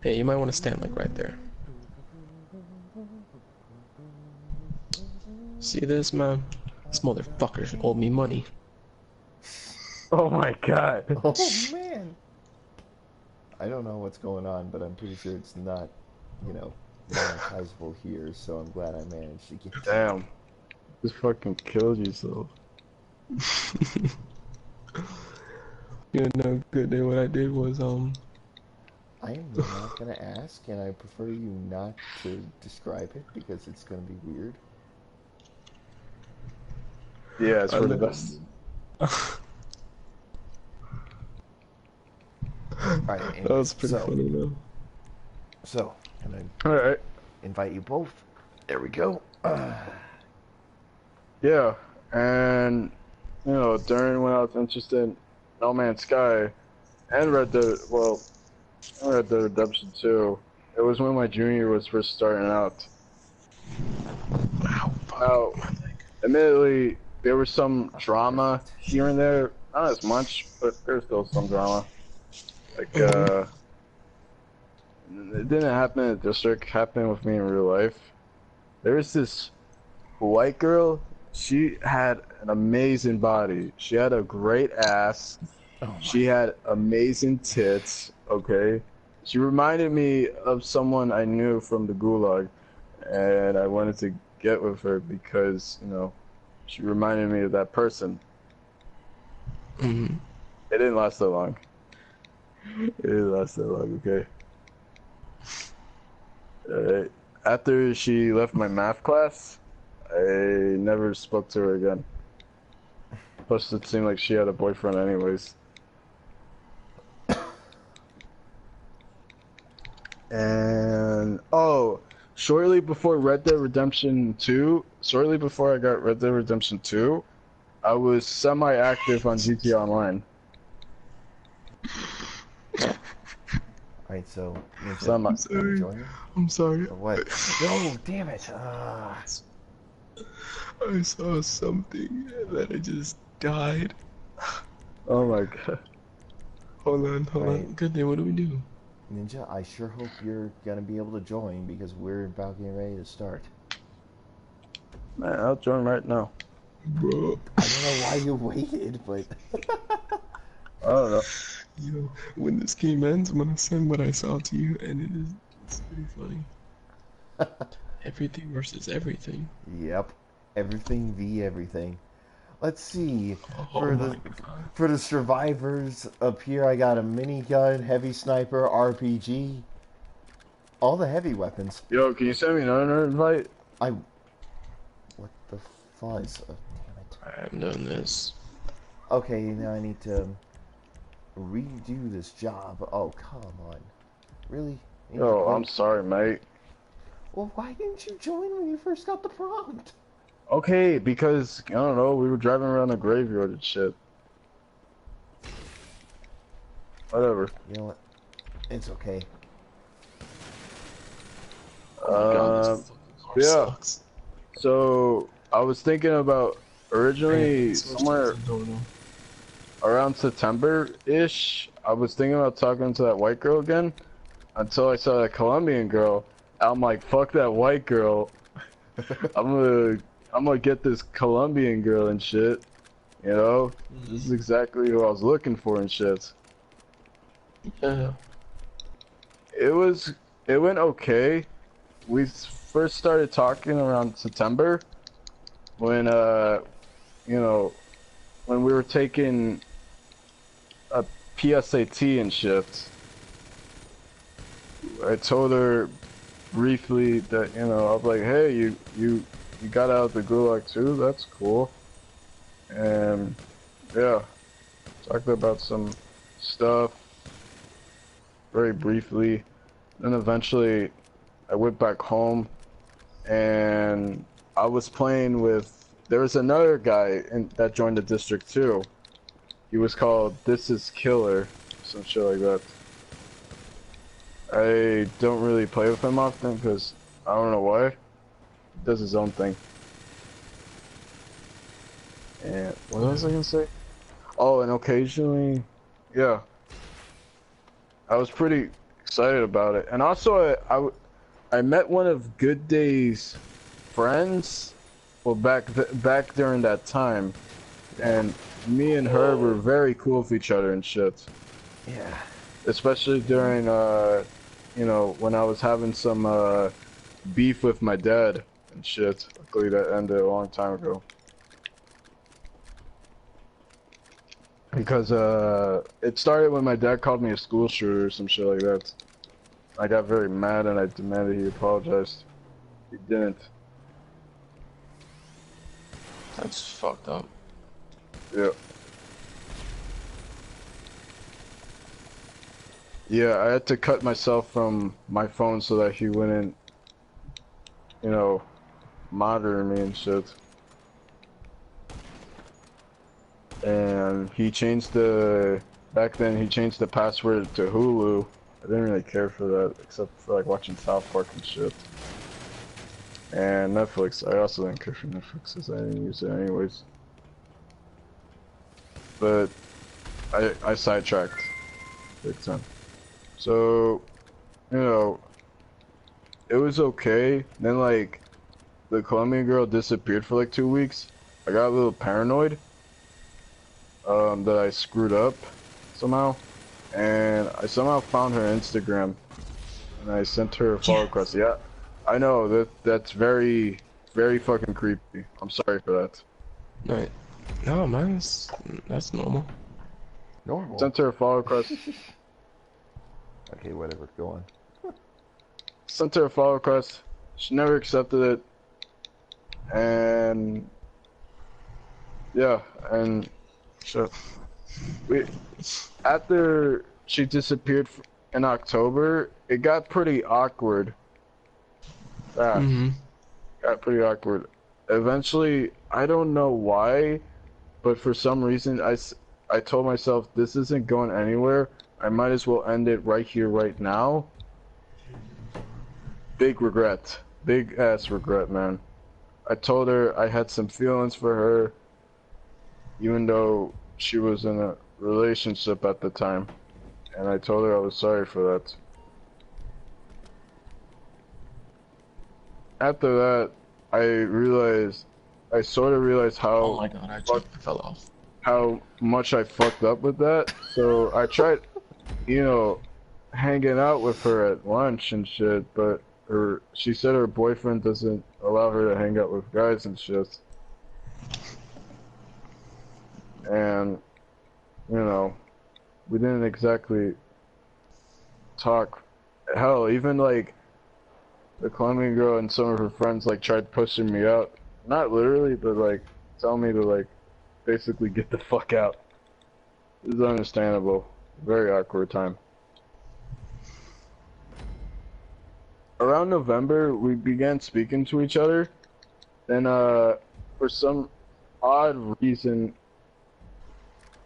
Hey, you might want to stand like right there. See this, man? This motherfucker owed me money. Oh my god. Oh man. I don't know what's going on, but I'm pretty sure it's not, monetizable here. So I'm glad I managed to get. Damn. Just fucking killed yourself. You know, good day. What I did was I am not gonna ask, and I prefer you not to describe it because it's gonna be weird. Yeah, it's for the best. Alright, anyway, That was pretty funny though. So, can I Alright. invite you both? There we go. Yeah, and during when I was interested in No Man's Sky and Red Dead Redemption 2, it was when my junior year was first starting out. Now, admittedly, there was some drama here and there, not as much, but there's still some drama. Like, it didn't happen in the district, it happened with me in real life. There was this white girl. She had an amazing body. She had a great ass. She had amazing tits, okay? She reminded me of someone I knew from the Gulag, and I wanted to get with her because, she reminded me of that person. Mm-hmm. It didn't last that long. It didn't last that long, okay? Alright. After she left my math class, I never spoke to her again. Plus, it seemed like she had a boyfriend anyways. And, shortly before I got Red Dead Redemption 2, I was semi-active on GTA Online. Alright, so Semi. I'm sorry. Or what? No, damn it. I saw something that I just died. Oh my god. Hold on. Right. Good day, what do we do? Ninja, I sure hope you're gonna be able to join because we're about getting ready to start. Man, I'll join right now. Bro. I don't know why you waited, but I don't know. Yo, when this game ends, I'm gonna send what I saw to you, and it's pretty funny. Everything versus everything. Yep. Everything v everything. Let's see. Oh my God. For the survivors up here, I got a minigun, heavy sniper, RPG. All the heavy weapons. Yo, can you send me another invite? I. What the fuzz? Oh, damn it. I'm doing this. Okay, now I need to redo this job. Oh, come on. Really? Yo, I'm sorry, mate. Well, why didn't you join when you first got the prompt? Okay, because, I don't know, we were driving around the graveyard and shit. Whatever. You know what? It's okay. Oh my god, this fucking car yeah. sucks. So, I was thinking about originally somewhere around September-ish, I was thinking about talking to that white girl again until I saw that Colombian girl. I'm like, fuck that white girl. I'm gonna get this Colombian girl and shit. You know? This is exactly who I was looking for and shit. Yeah. It went okay. We first started talking around September when you know, when we were taking a PSAT and shit. I told her briefly that, you know, I was like, hey, you got out of the gulag too, that's cool. And yeah, talked about some stuff very briefly. Then eventually I went back home and I was playing with, there was another guy that joined the district too. He was called This Is Killer, some shit like that. I don't really play with him often because I don't know why. He does his own thing. And what else I can say? Oh, and occasionally, yeah, I was pretty excited about it. And also, I met one of Good Day's friends, well, back during that time, and me and her were very cool with each other and shit. Yeah. Especially during, you know, when I was having some beef with my dad and shit. Luckily, that ended a long time ago. Because it started when my dad called me a school shooter or some shit like that. I got very mad and I demanded he apologized. He didn't. That's fucked up. Yeah. Yeah, I had to cut myself from my phone so that he wouldn't, you know, monitor me and shit. And he changed back then he changed the password to Hulu. I didn't really care for that, except for like watching South Park and shit. And Netflix, I also didn't care for Netflix because I didn't use it anyways. But I sidetracked big time. So, you know, it was okay. Then like, the Colombian girl disappeared for like 2 weeks. I got a little paranoid. That I screwed up somehow, and I somehow found her Instagram, and I sent her a follow request. Yeah, I know that's very, very fucking creepy. I'm sorry for that. Right. No, man, that's normal. Normal. Sent her a follow request. Okay, whatever. Go on. Sent her a follow request. She never accepted it, and yeah, and shit. After she disappeared in October, it got pretty awkward. Got pretty awkward. Eventually, I don't know why, but for some reason, I told myself this isn't going anywhere. I might as well end it right here, right now. Big regret. Big ass regret, man. I told her I had some feelings for her, even though she was in a relationship at the time. And I told her I was sorry for that. After that, I sort of realized how Oh my god, I just fell off. how much I fucked up with that. So I tried, you know, hanging out with her at lunch and shit, but she said her boyfriend doesn't allow her to hang out with guys and shit. And, you know, we didn't exactly talk. Hell, even like the Colombian girl and some of her friends like tried pushing me out. Not literally, but like telling me to like basically get the fuck out. It was understandable. Very awkward time. Around November, we began speaking to each other. Then, for some odd reason,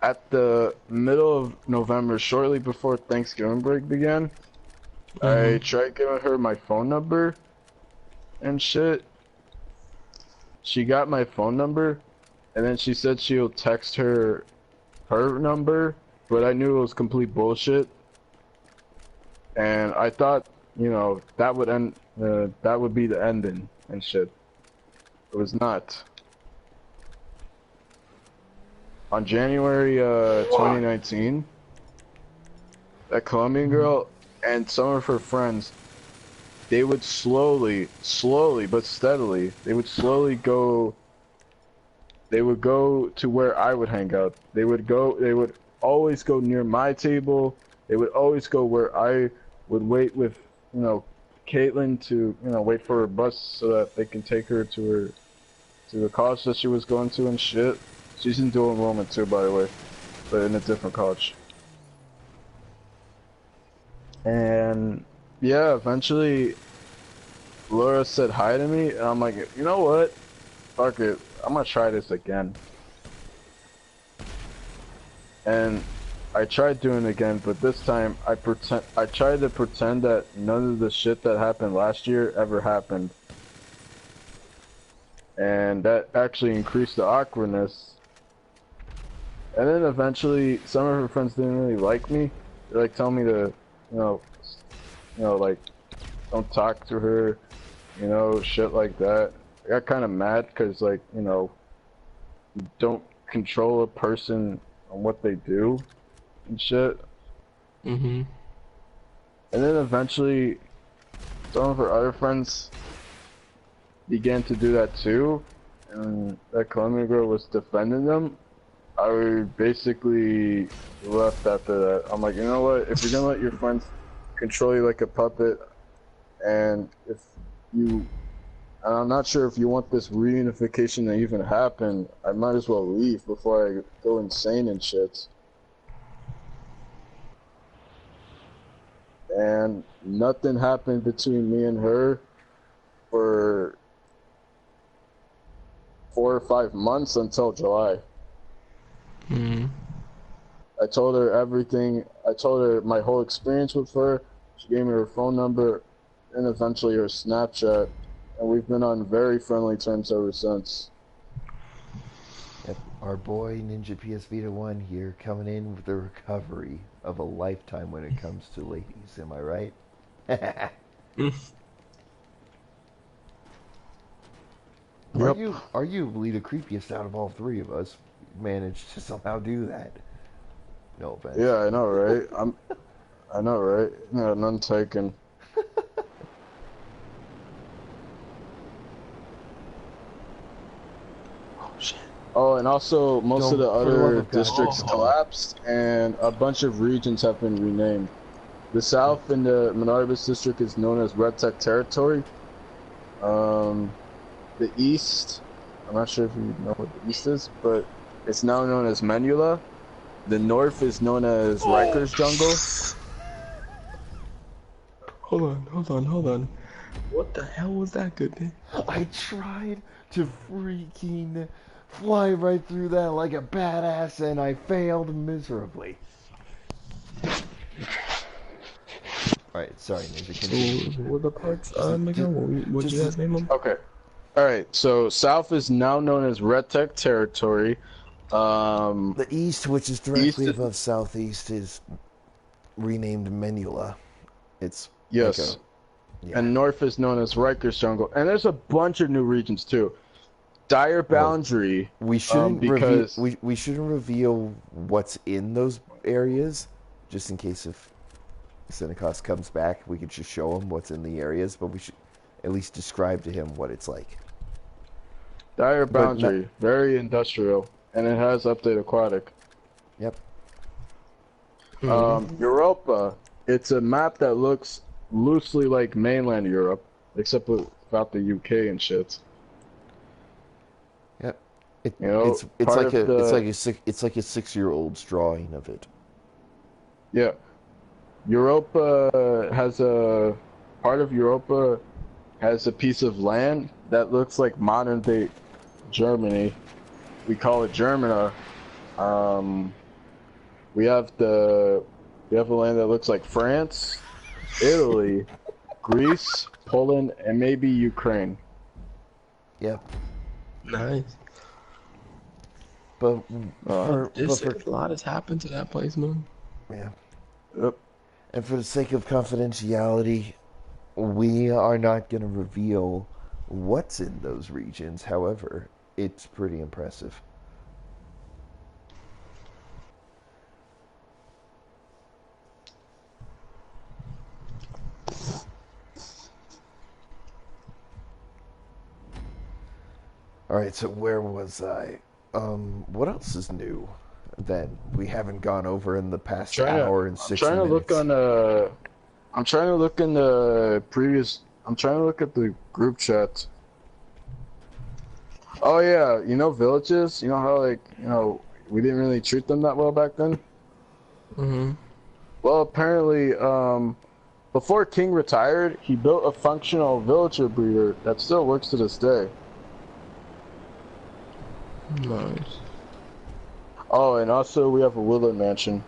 at the middle of November, shortly before Thanksgiving break began, I tried giving her my phone number and shit. She got my phone number, and then she said she'll text her number, but I knew it was complete bullshit. And I thought, you know, that would end, that would be the ending and shit. It was not. On January 2019, that Colombian girl and some of her friends, they would slowly but steadily, they would go to where I would hang out. They would always go near my table. They would always go where I would wait with, you know, Caitlin to, you know, wait for her bus so that they can take her to the college that she was going to and shit. She's in dual enrollment too, by the way, but in a different college. And yeah, eventually Laura said hi to me, and I'm like, you know what? Fuck it, I'm gonna try this again. And I tried doing it again, but this time I tried to pretend that none of the shit that happened last year ever happened. And that actually increased the awkwardness. And then eventually, some of her friends didn't really like me. They like tell me to, you know, like, don't talk to her, you know, shit like that. I got kind of mad because, like, you know, you don't control a person on what they do and shit. Mhm. And then eventually, some of her other friends began to do that too, and that Colombian girl was defending them. I basically left after that. I'm like, you know what? If you're gonna let your friends control you like a puppet, and if you, and I'm not sure if you want this reunification to even happen, I might as well leave before I go insane and shit. And nothing happened between me and her for 4 or 5 months until July. Mhm. I told her everything. I told her my whole experience with her. She gave me her phone number and eventually her Snapchat. And we've been on very friendly terms ever since. Yep, our boy Ninja PS Vita 1 here coming in with the recovery of a lifetime when it comes to ladies. Am I right? Yep. Arguably the creepiest out of all three of us managed to somehow do that. No offense. Yeah, I know, right? I know, right? Yeah, none taken. Oh shit. Oh, and also most of the For the love other of God, districts don't. collapsed, and a bunch of regions have been renamed. The South in the Menardus district is known as Red Tech Territory. The East, I'm not sure if you know what the East is, but it's now known as Menula. The North is known as Rikers Jungle. Hold on. What the hell was that, good man? I tried to freaking fly right through that like a badass, and I failed miserably. Alright, sorry, Ninja. Continue. So, what were the parts? Again, what you guys name them? Okay. Alright, so South is now known as Red Tech Territory. The East, which is directly East- above Southeast, is renamed Menula. It's Yes. like yeah. And North is known as Rikers Jungle. And there's a bunch of new regions too. Dire Boundary. We shouldn't because we shouldn't reveal what's in those areas, just in case if Senecos comes back, we could just show him what's in the areas, but we should at least describe to him what it's like. Dire Boundary, very industrial, and it has update aquatic. Yep. Europa, it's a map that looks loosely like mainland Europe. except about the UK and shit. Yep. It, You know, it's part like of a the it's like a 6-year-old's drawing of it. yeah, Europa has a part of Europa has a piece of land that looks like modern day Germany. We call it Germana. Um, we have a land that looks like France, Italy, Greece, Poland, and maybe Ukraine. Yep. Nice. But A lot has happened to that place, man. yeah. Yep. And for the sake of confidentiality, we are not going to reveal what's in those regions. However, it's pretty impressive. All right, so where was I? What else is new then we haven't gone over in the past hour and 60 trying to minutes? look on I'm trying to look in the previous I'm trying to look at the group chat. Oh yeah, you know villages? You know how like, you know, we didn't really treat them that well back then? Mm-hmm. Well, apparently, before King retired, he built a functional villager breeder that still works to this day. Nice. Oh, and also we have a Willow Mansion.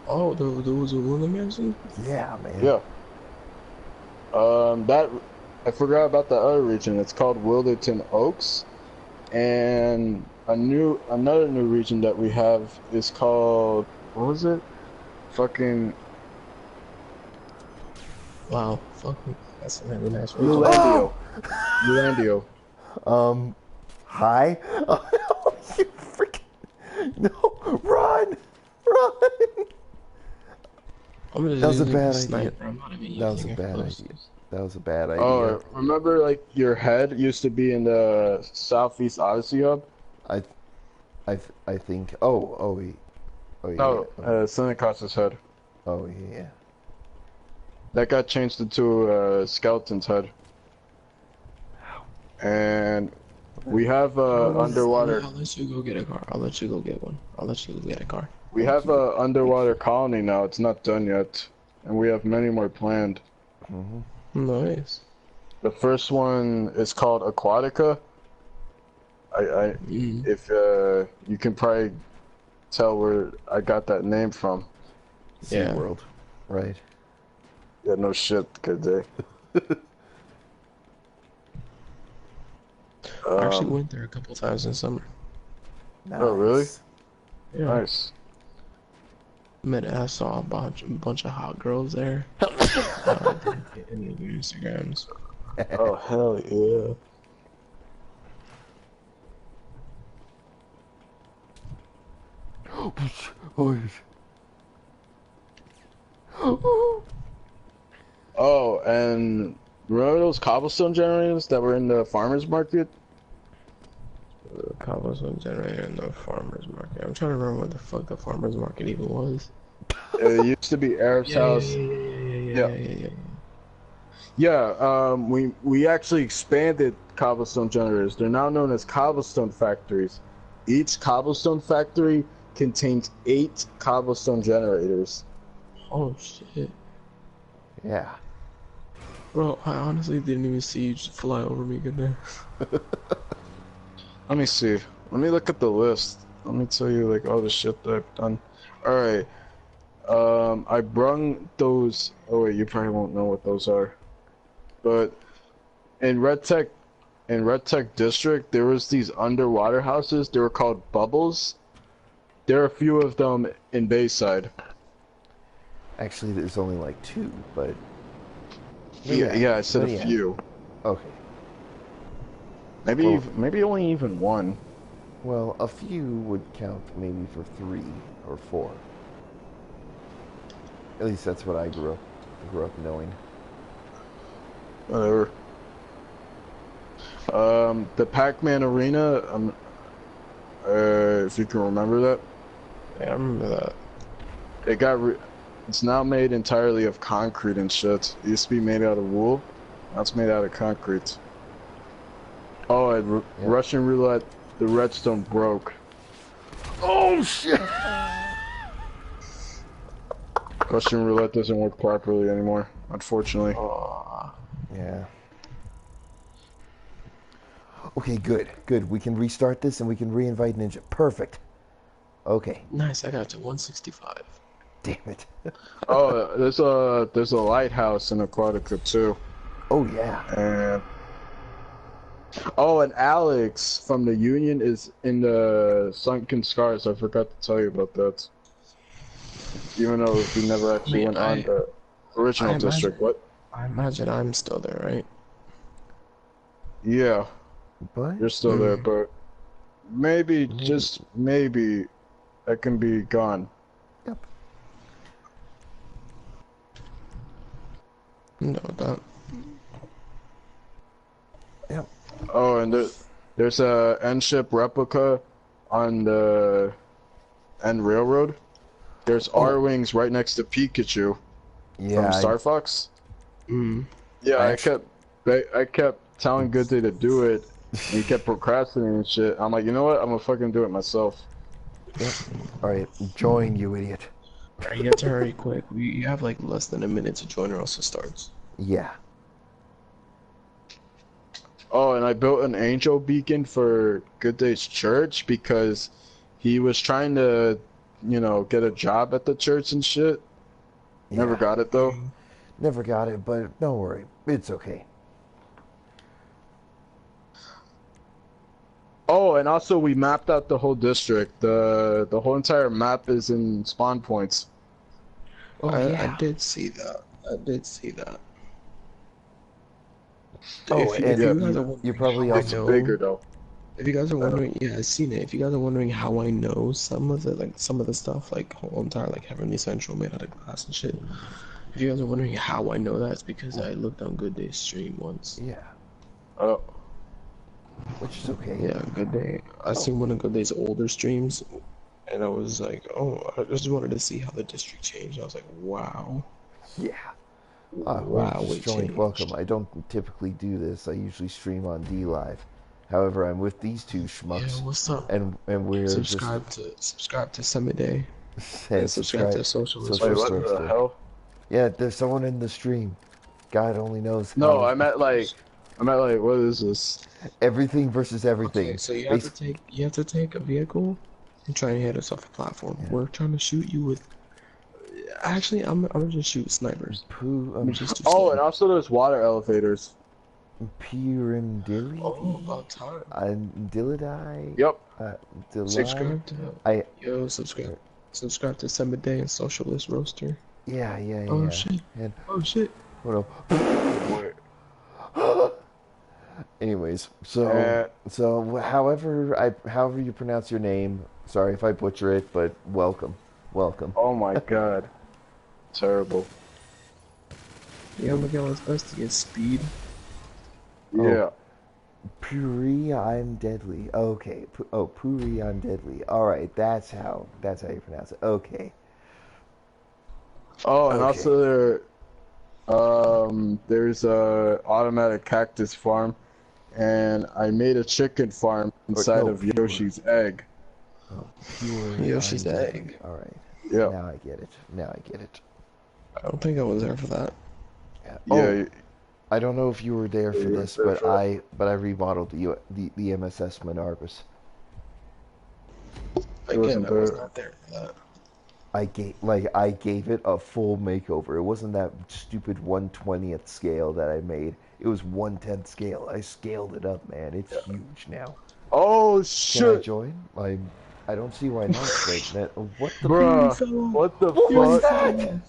Oh, there was a Luna Mansion? Yeah, man. Yeah. That I forgot about the other region. It's called Wilderton Oaks, and another new region that we have is called, what was it? Fucking Wow, fucking, that's a really nice region. Lulandio. Lulandio. Hi? Oh, you freaking... No, run! Run! I'm gonna That was a using bad a idea. sniper. I'm not even That was a using bad close. idea. That was a bad idea. Oh, remember like your head used to be in the Southeast Odyssey hub? I think... Oh, yeah. Oh, Senecas's head. Oh, yeah. That got changed into a skeleton's head. And we have underwater. I'll let you go get a car. I'll let you go get one. I'll let you go get a car. We have a underwater colony now. It's not done yet, and we have many more planned. Mm-hmm. Nice. The first one is called Aquatica. If you can probably tell where I got that name from. Yeah. SeaWorld, right? Yeah, no shit, good day. I actually went there a couple times in summer. Nice. Oh, really? Yeah. Nice. I saw a bunch of hot girls there. In the Instagrams. Oh, hell yeah. Oh, and remember those cobblestone generators that were in the farmer's market? The cobblestone generator in the farmer's market. I'm trying to remember what the fuck the farmer's market even was. It used to be Arab's house. Yeah, we actually expanded cobblestone generators. They're now known as cobblestone factories. Each cobblestone factory contains 8 cobblestone generators. Oh shit. Yeah. Bro, I honestly didn't even see you just fly over me good there. Let me see. Let me look at the list. Let me tell you like all the shit that I've done. Alright. I brung those. Oh wait, you probably won't know what those are. But in Red Tech District, there was these underwater houses. They were called bubbles. There are a few of them in Bayside. Actually, there's only like 2, but... Yeah, I said a few. Okay. Maybe only even 1. Well, a few would count maybe for 3 or 4. At least that's what I grew up knowing. Whatever. The Pac-Man Arena, if you can remember that. Yeah, I remember that. It's now made entirely of concrete and shit. It used to be made out of wool. That's made out of concrete. Oh, and Yep. Russian roulette, the redstone broke. Oh shit! Russian roulette doesn't work properly anymore, unfortunately. Yeah. Okay, good, good. We can restart this and we can reinvite Ninja. Perfect. Okay. Nice, I got to 165. Damn it. Oh, there's a lighthouse in Aquatica too. Oh yeah. And oh, and Alex from the Union is in the Sunken Scars. I forgot to tell you about that. Even though he never actually went on the original district. What? I imagine I'm still there, right? Yeah, But you're still there, but maybe, just maybe, that can be gone. yep. No, that. Yep. Oh, and there's a N-ship replica on the N Railroad. There's R-Wings right next to Pikachu Yeah. from Star Fox. Mm. Yeah, I I kept telling Good Day to do it, and he kept procrastinating and shit. I'm like, you know what? I'm gonna fucking do it myself. Yep. All right. Join, you idiot. Alright, you have to hurry quick. You have like less than a minute to join or else it starts. Yeah. Oh, and I built an angel beacon for Good Day's church because he was trying to, you know, get a job at the church and shit. Never Yeah. got it though. Never got it, but don't worry. It's okay. Oh, and also we mapped out the whole district. The whole entire map is in spawn points. Oh I did see that. I did see that. Oh, If and you guys are wondering you're probably how I It's know, bigger though. if you guys are wondering, yeah, I've seen it. If you guys are wondering how I know some of the stuff, like whole entire like Heavenly Central made out of glass and shit. If you guys are wondering how I know that, it's because I looked on Good Day's stream once. Yeah. Oh, Which is okay. Yeah, Good Day. I seen one of Good Day's older streams, and I was like, oh, I just wanted to see how the district changed. I was like, wow. Yeah. Wow, Just it joined. changed. Welcome. I don't typically do this. I usually stream on D Live. However, I'm with these two Yeah, schmucks, what's up? and we're Subscribe to Semiday. just And subscribe to Socialist wait, Socialist what the Roaster. hell? Yeah, there's someone in the stream. God only knows. No, how. I meant like, what is this? Everything versus everything. Okay, so you have to take a vehicle and try and hit us off a platform. Yeah. We're trying to shoot you with. Actually, I'm gonna just shoot snipers. Poo. I'm just do Oh, and snipers. also there's water elevators. Pirindili. Oh, about time. Dillidai. Yep. Dillai. Subscribe to I. subscribe to Semiday and Socialist Roaster. Yeah. Oh yeah. shit. And Oh shit. hold up. Anyways, so however you pronounce your name. Sorry if I butcher it, but welcome. Oh my god. Terrible. Yeah, Miguel, it's best to get speed. Oh. Yeah. Puri, I'm deadly. Okay. Puri, I'm deadly. All right, that's how you pronounce it. Okay. Oh, and Okay. also there's a automatic cactus farm, and I made a chicken farm inside of pure. Yoshi's egg. Oh, pure. Yoshi's I'm deadly. egg. All right. Yeah. Now I get it. I don't think I was there for that. Yeah. Yeah. I don't know if you were there for you were this, there but for I remodeled the MSS Monarvis. Again, I was there. not there for that. I gave it a full makeover. It wasn't that stupid 1/20th scale that I made. It was 1/10th scale. I scaled it up, man. It's huge now. Oh Can I shit, join? I don't see why not. What the? bruh. What the What was fuck? that?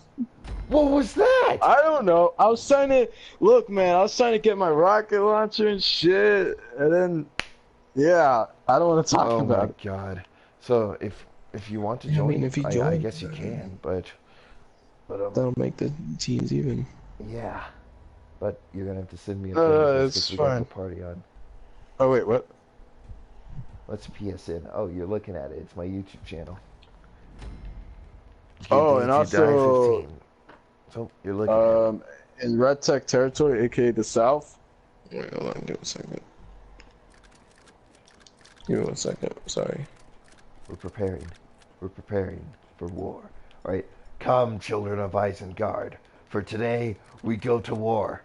What was that? I don't know. I was trying to look, man. I was trying to get my rocket launcher and shit, and then, yeah, I don't want to talk Oh my about it. god. So if you want to Yeah, I join, mean, if you I join, guess you can, but That'll make the teams even. yeah. But you're gonna have to send me a No, friend no, request it's 'cause we got the fine. party on. Oh wait, what? What's PSN? Oh, you're looking at it. It's my YouTube channel. Oh, Good and Day to Die also, 15. So you're looking at it. in Red Tech territory, aka the South. Wait, hold on, give me a second. Give me 1 second, sorry. We're preparing. We're preparing for war. All right, come, children of Isengard. For today, we go to war.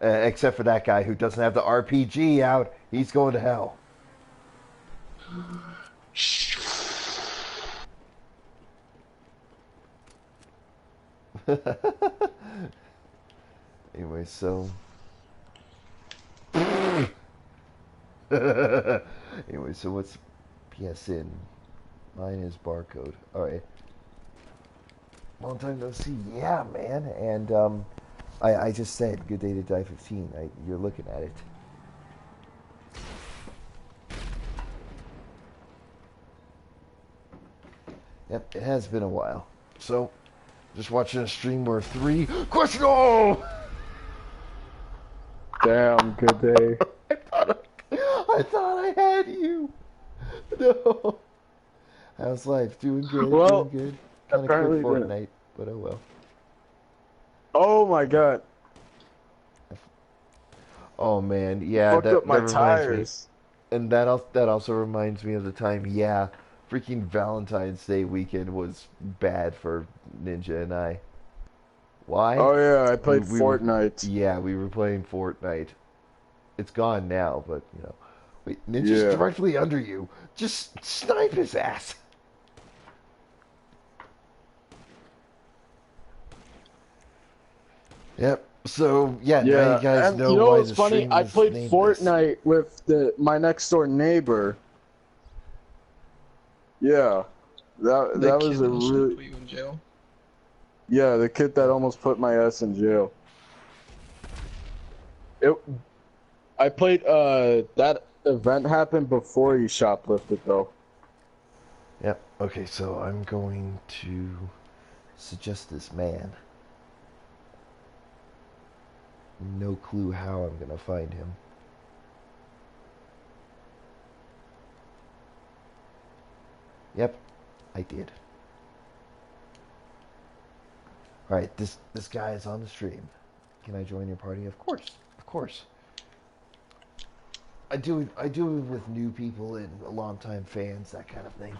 Except for that guy who doesn't have the RPG out. He's going to hell. Anyway, so... Anyway, so what's PSN? Mine is barcode. Alright. Long time no see. Yeah, man. And I just said good day to die 15. You're looking at it. Yep, it has been a while. So, just watching a stream where 3 questionable. Damn, good day. I thought I had you. No. How's life? Doing good. Well, doing good. Kind of apparently quit the- Fortnite, but oh well. Oh my god. Oh man, yeah. Fucked that up my reminds me. tires. And that also reminds me of the time. Yeah, freaking Valentine's Day weekend was bad for Ninja and I. Why? Oh yeah, I played We were- Fortnite. Yeah, we were playing Fortnite. It's gone now, but you know. Wait, Ninja's Yeah. directly under you. Just snipe his ass. Yep. So yeah, now Yeah, you guys and know you know why what's the funny? stream I is played named Fortnite with my next door neighbor. Yeah, that was a really Put you in jail? yeah, the kid that almost put my ass in jail. I played that event happened before he shoplifted though. Yep. Okay, so I'm going to suggest this man. No clue how I'm gonna find him. Yep, I did. Alright, this guy is on the stream. Can I join your party? Of course. Of course. I do it with new people and longtime fans, that kind of thing.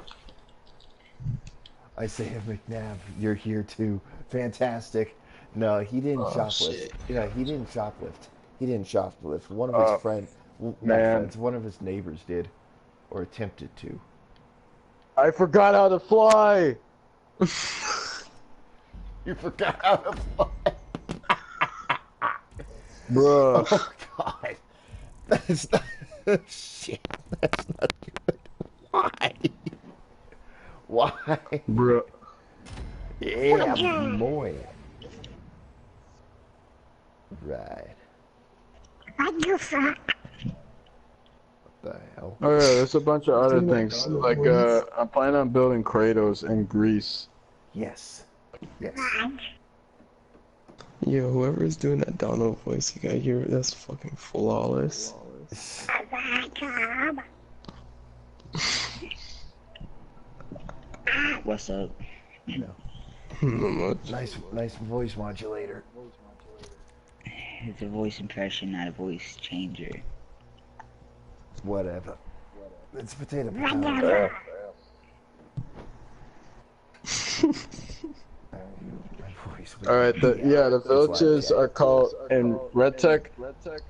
I say, McNabb, you're here too. Fantastic. No, he didn't shoplift. Shit. Yeah, he didn't shoplift. He didn't shoplift. One of his man. one of his neighbors did, or attempted to. I forgot how to fly. You forgot how to fly. Bruh. Oh God, that's not shit. That's not good. Why? Why? Bruh. Yeah, boy. Right. What the fuck? What the hell? Oh yeah, there's a bunch of other things. Like I'm planning on building Kratos in Greece. Yes. Yes. Yo, whoever's doing that Donald voice, you gotta hear it. That's fucking flawless. What's up? No. Not much. Nice voice modulator. It's a voice impression, not a voice changer. Whatever. It's potato. My voice. Alright, the villages are called in Red Tech.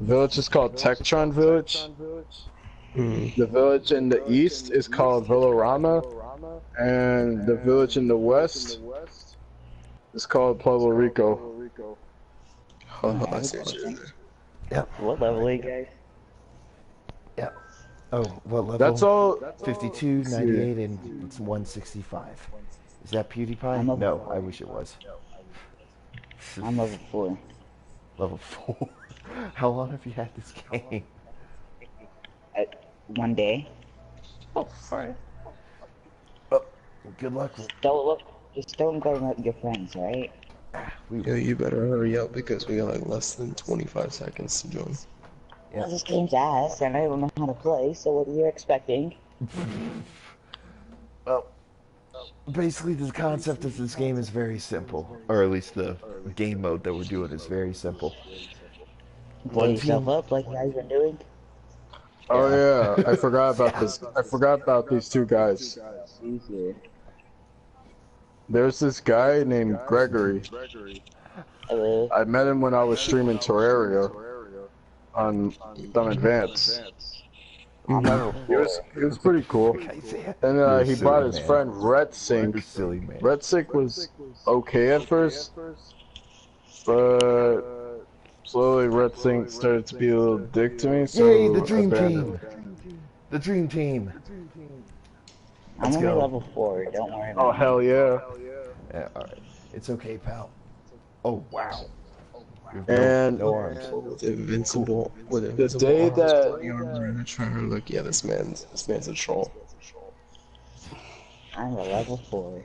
Village is called Tektron Village. The village in the east is called Villorama, and the village in the west is called Pueblo Rico. Oh, I see what you're doing. Yep. What level are you guys? Yep. Oh, what level? That's all. 52, 98, and it's 165. Is that PewDiePie? No, I wish it was. I'm level 4. Level 4. How long have you had this game? One day. Oh, alright. Oh, good luck. Just don't go with your friends, alright? Yo, you better hurry up because we got like less than 25 seconds to join. Yeah. Well, this game's ass, and I don't know how to play, so what are you expecting? Well, basically the concept of this game is very simple, or at least the game mode that we're doing is very simple. Blow One yourself team, up like you guys been doing? Oh yeah, yeah, I forgot about yeah. this. I forgot about these two guys. Easier. There's this guy named Gregory. Hello. I met him when I was streaming Terraria on Advance. I'm level He 4. was pretty cool. And You're a he silly brought his man. friend Red You're a Sync. silly man. Red Sync was okay at first, but slowly Red Sync started to be a little dick to me, so Yay, the I dream abandoned. team! The dream team. I'm Let's only go. level 4. Don't worry Oh about hell yeah! Yeah, all right. It's okay, pal. Oh wow. You have And no arms. With invincible, with the invincible day arms, that body armor, and a trying to look. Yeah, this man's a troll. me. I'm a level 4.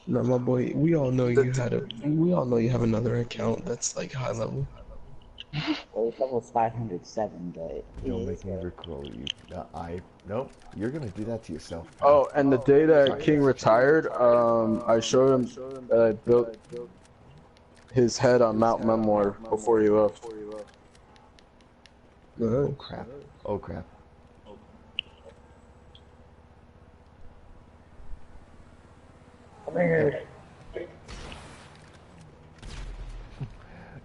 No, my boy, we all know you had a. We all know you have another account that's like high level. Well, this level's 507, but... Don't make me recall you. Nope. You're gonna do that to yourself. Pal. oh, and the day that King retired, I showed him that I built his head on Mount Memoir before he left. Oh crap. Oh crap.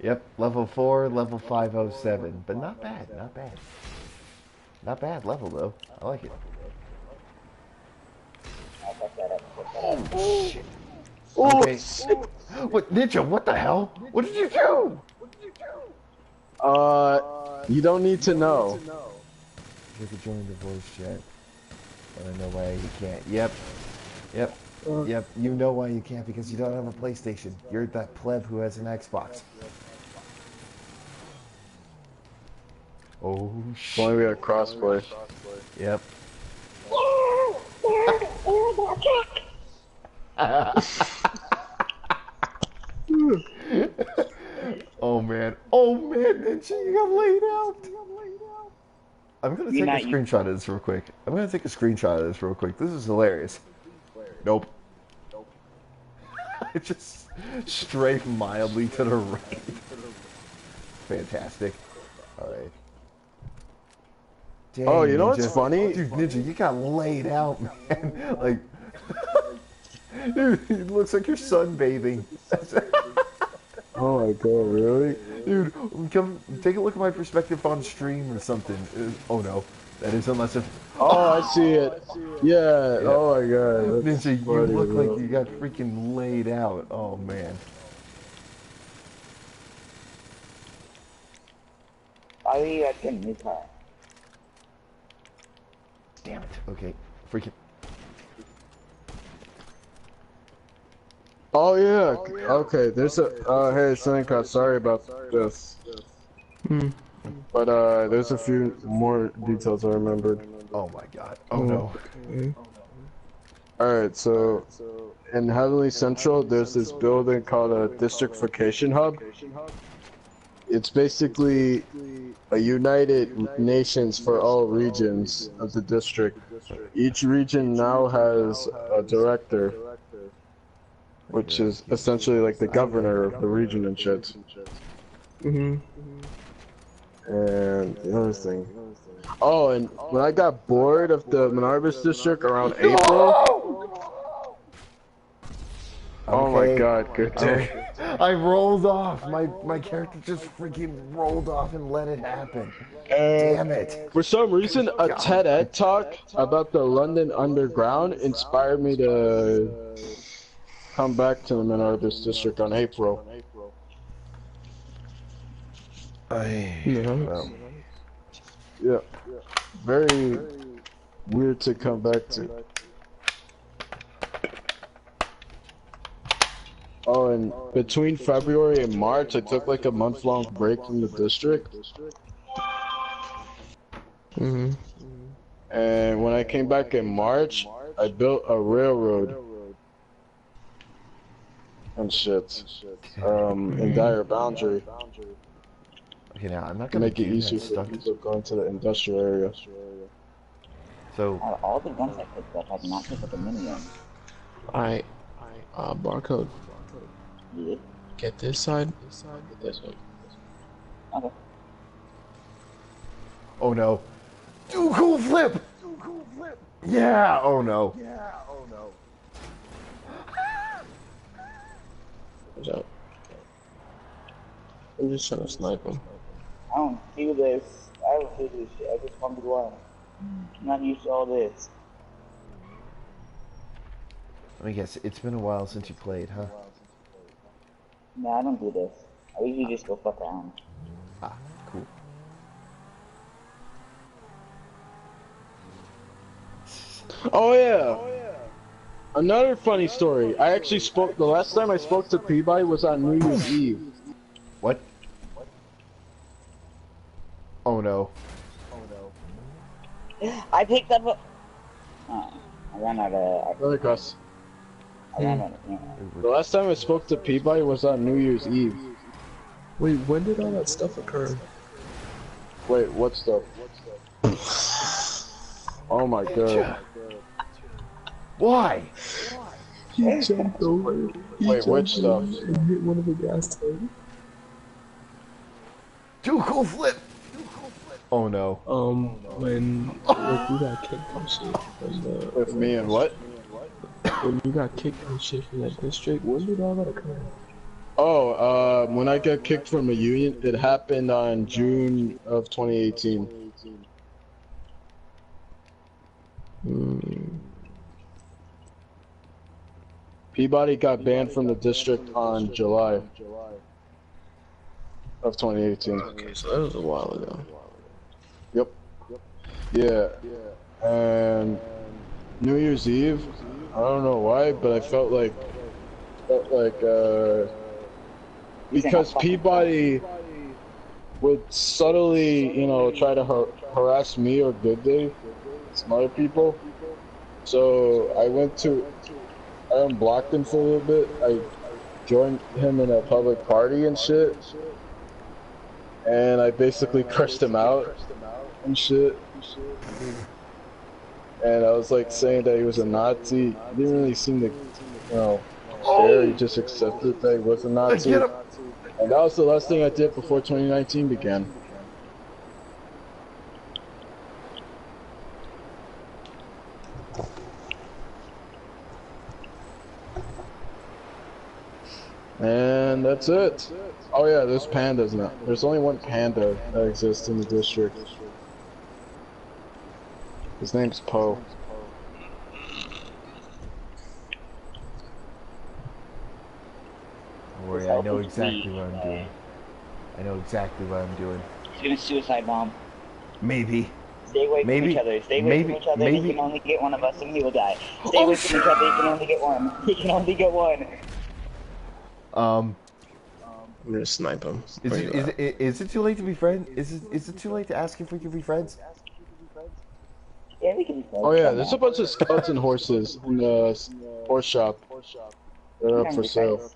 Yep, level 4, level 507. But not bad, not bad. Not bad level though. I like it. Oh shit. Okay. What, Ninja, what the hell? What did you do? You don't need to know. You could join the voice chat. I don't know why you can't. Yep. Yep. Yep. You know why you can't, because you don't have a PlayStation. You're that pleb who has an Xbox. Oh shit. Only we got crossplay. Yep. Oh man. Oh man, Ninja, you got laid out. I'm gonna take a screenshot of this real quick. This is hilarious. Nope. It just straight mildly to the right. Fantastic. Alright. Oh, you know Ninja. what's funny? Dude, Ninja, you got laid out, man. Like, dude, it looks like you're sunbathing. Oh my god, really? Dude, come take a look at my perspective on stream or something. Oh no, that is unless if. Oh, I see it. Yeah. Oh my god. That's Ninja, you funny, look bro. like you got freaking laid out. Oh man. Why are you getting a new car? Damn it. Okay, freaking. Oh yeah. Okay. There's a. Hey, Seneca. Sorry about this. But there's a few more details I remembered. Oh my god. Oh no. All right. So in Heavenly Central, there's this building called a Districtification Hub. It's basically a United Nations for all regions of the district. Each region now has a director, which is essentially like the governor of the region and shit. And the other thing. Oh, and when I got bored of the Menarbus district around April. Oh my god, good day. I rolled off. My character just freaking rolled off and let it happen. Damn it. For some reason, a TED Ed talk about the London Underground inspired me to come back to the Menarbus district on April. Well, Yeah. Very weird to come back to. Oh, and between February and March, I took like a month-long break from the district. And when I came back in March, I built a railroad and shit. In Dire Boundary. okay, now I'm not To gonna make it do easier that for stuff. people going to the industrial area. So, Out of all the guns I picked up, I did not pick up a minigun. Alright. Barcode. Yeah. Get this side. Get this one. Okay. oh no. Do cool flip! Yeah, oh no. Watch out. I'm just trying to snipe him. I don't do this. I don't do this shit. I just want to go out. I'm not used to all this. Let me guess, it's been a while since you played, huh? No, I don't do this. I usually just go fuck around. Ah, cool. Oh yeah. Another funny story. I actually spoke. The last time I spoke to Peabody was on New Year's Eve. What? Oh no. I picked up a... I ran out of... Another cuss. I ran out of... Yeah. The last time I spoke to Peabody was on New Year's Eve. Wait, when did all that stuff occur? Wait, what stuff? Oh my god. Why? He jumped over. Wait, which stuff? And hit one of the gas tanks. Do cool flip! Oh no. When like, you got kicked and shit from the... With me and what? When you got kicked and shit from that district, when did all that occur? Oh, when I got kicked from a union, it happened on June of 2018. Peabody got banned from the district on July of 2018. Okay, so that was a while ago. Yep. Yeah. And New Year's Eve, I don't know why, but I felt like because Peabody would subtly, you know, try to harass me or Good Day, some other people. So I unblocked him for a little bit. I joined him in a public party and shit. And I basically cursed him out and shit. And I was like saying that he was a Nazi. He didn't really seem to, you know, care. He just accepted that he was a Nazi. And that was the last thing I did before 2019 began. And that's it. Oh yeah, there's pandas now. There's only one panda that exists in the district. His name's Poe. Don't worry, I know exactly what I'm doing. I know exactly what I'm doing. He's gonna suicide bomb. Maybe. Stay away from each other. Stay away from each other. He can only get one of us and he will die. Stay away from each other. He can only get one. He can only get one. I'm gonna snipe him. Is it too late to be friends? Is it too late to ask if we can be friends? Yeah, we can be friends. Oh yeah, there's a bunch of skeleton horses in the horse shop. They're up for sale.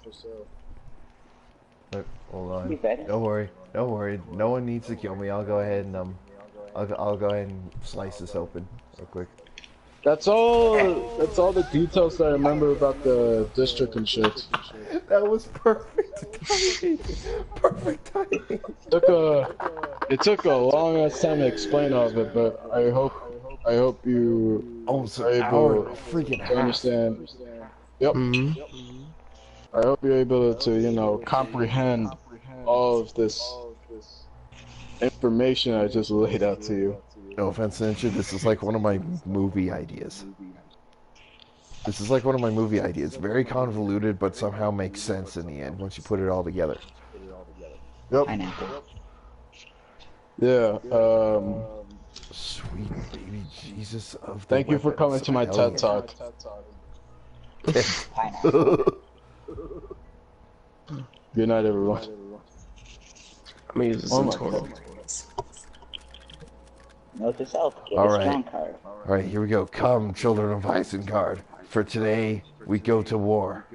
Look, hold on. Be friends. Don't worry. Don't worry. No one needs to kill me. I'll go ahead and I'll go ahead and slice this open real quick. That's all the details that I remember about the district and shit. That was perfect timing. Perfect timing. It took a long ass time to explain all of it, but I hope you are able to understand. Yep. I hope you're able to, you know, comprehend all of this information I just laid out to you. No offense, Ninja, this is like one of my movie ideas. This is like one of my movie ideas. Very convoluted, but somehow makes sense in the end once you put it all together. Yep. Pineapple. Yeah. Sweet baby Jesus of the Thank you for coming to my TED Talk. Pineapple. Good night, everyone. I'm gonna use this Oh in my total. God. Note to self, get All a right. strong card. Alright, here we go. Come, children of Isengard. For today, we go to war.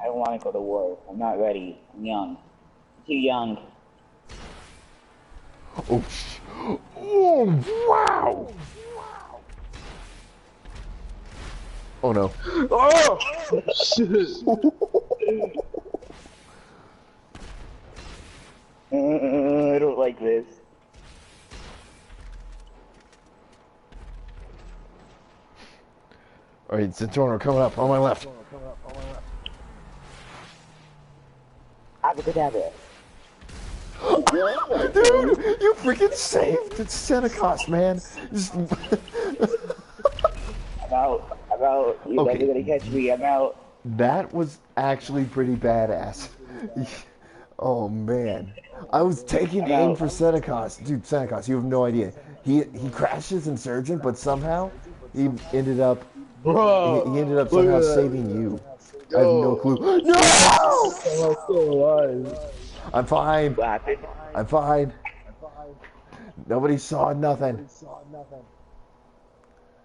I don't want to go to war. I'm not ready. I'm young. I'm too young. Oh, oh, wow! Oh no. Oh shit! I don't like this. Alright, Centauran coming up on my left. Abracadabra. Dude, you freaking saved it, Senecos, man. Just... I'm out. I'm out. You're Okay. never gonna catch me. I'm out. That was actually pretty badass. Oh man, I was taking aim for Senecos. Dude, Senecos, you have no idea. He crashes Insurgent, but somehow he ended up Bro, he ended up look somehow at that. saving you. I have no Yo. clue. No! Am I still alive? I'm fine. What happened? I'm fine. Nobody saw nothing.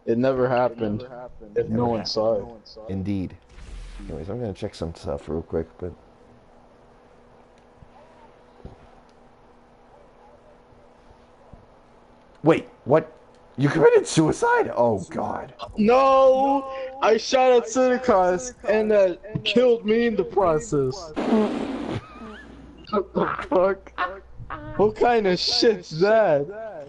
It never happened. If no one saw it. Indeed. Anyways, I'm gonna check some stuff real quick, but. Wait, what? You committed suicide? Oh God. No! I shot at Cinecos and that killed me in the process. What the fuck? What kind of shit's that?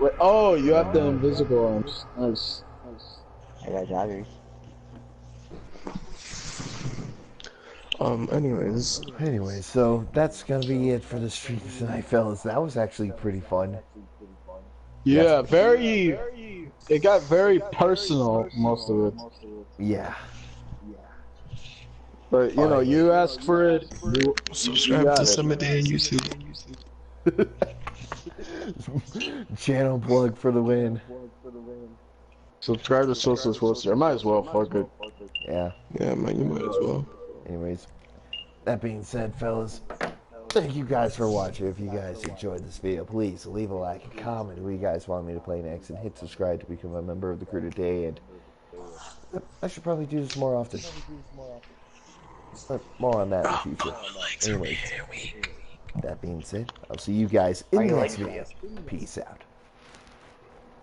Wait, oh, you have the invisible arms. Nice. I got joggers. Anyways, so that's gonna be it for the stream tonight, fellas. That was actually pretty fun. Yeah, very. It got very personal, most of it. Yeah. But you know, you asked for it. You Subscribe got to it. Someday on YouTube. Channel plug for the win. Subscribe to Socialist Roaster. I might as well. Fuck it. Yeah. Yeah, man, you might as well. Anyways, that being said, fellas, thank you guys for watching. If you guys enjoyed this video, please leave a like and comment who you guys want me to play next, and hit subscribe to become a member of the crew today. And I should probably do this more often. But more on that in the future. Anyways, that being said, I'll see you guys in the next video. Peace out.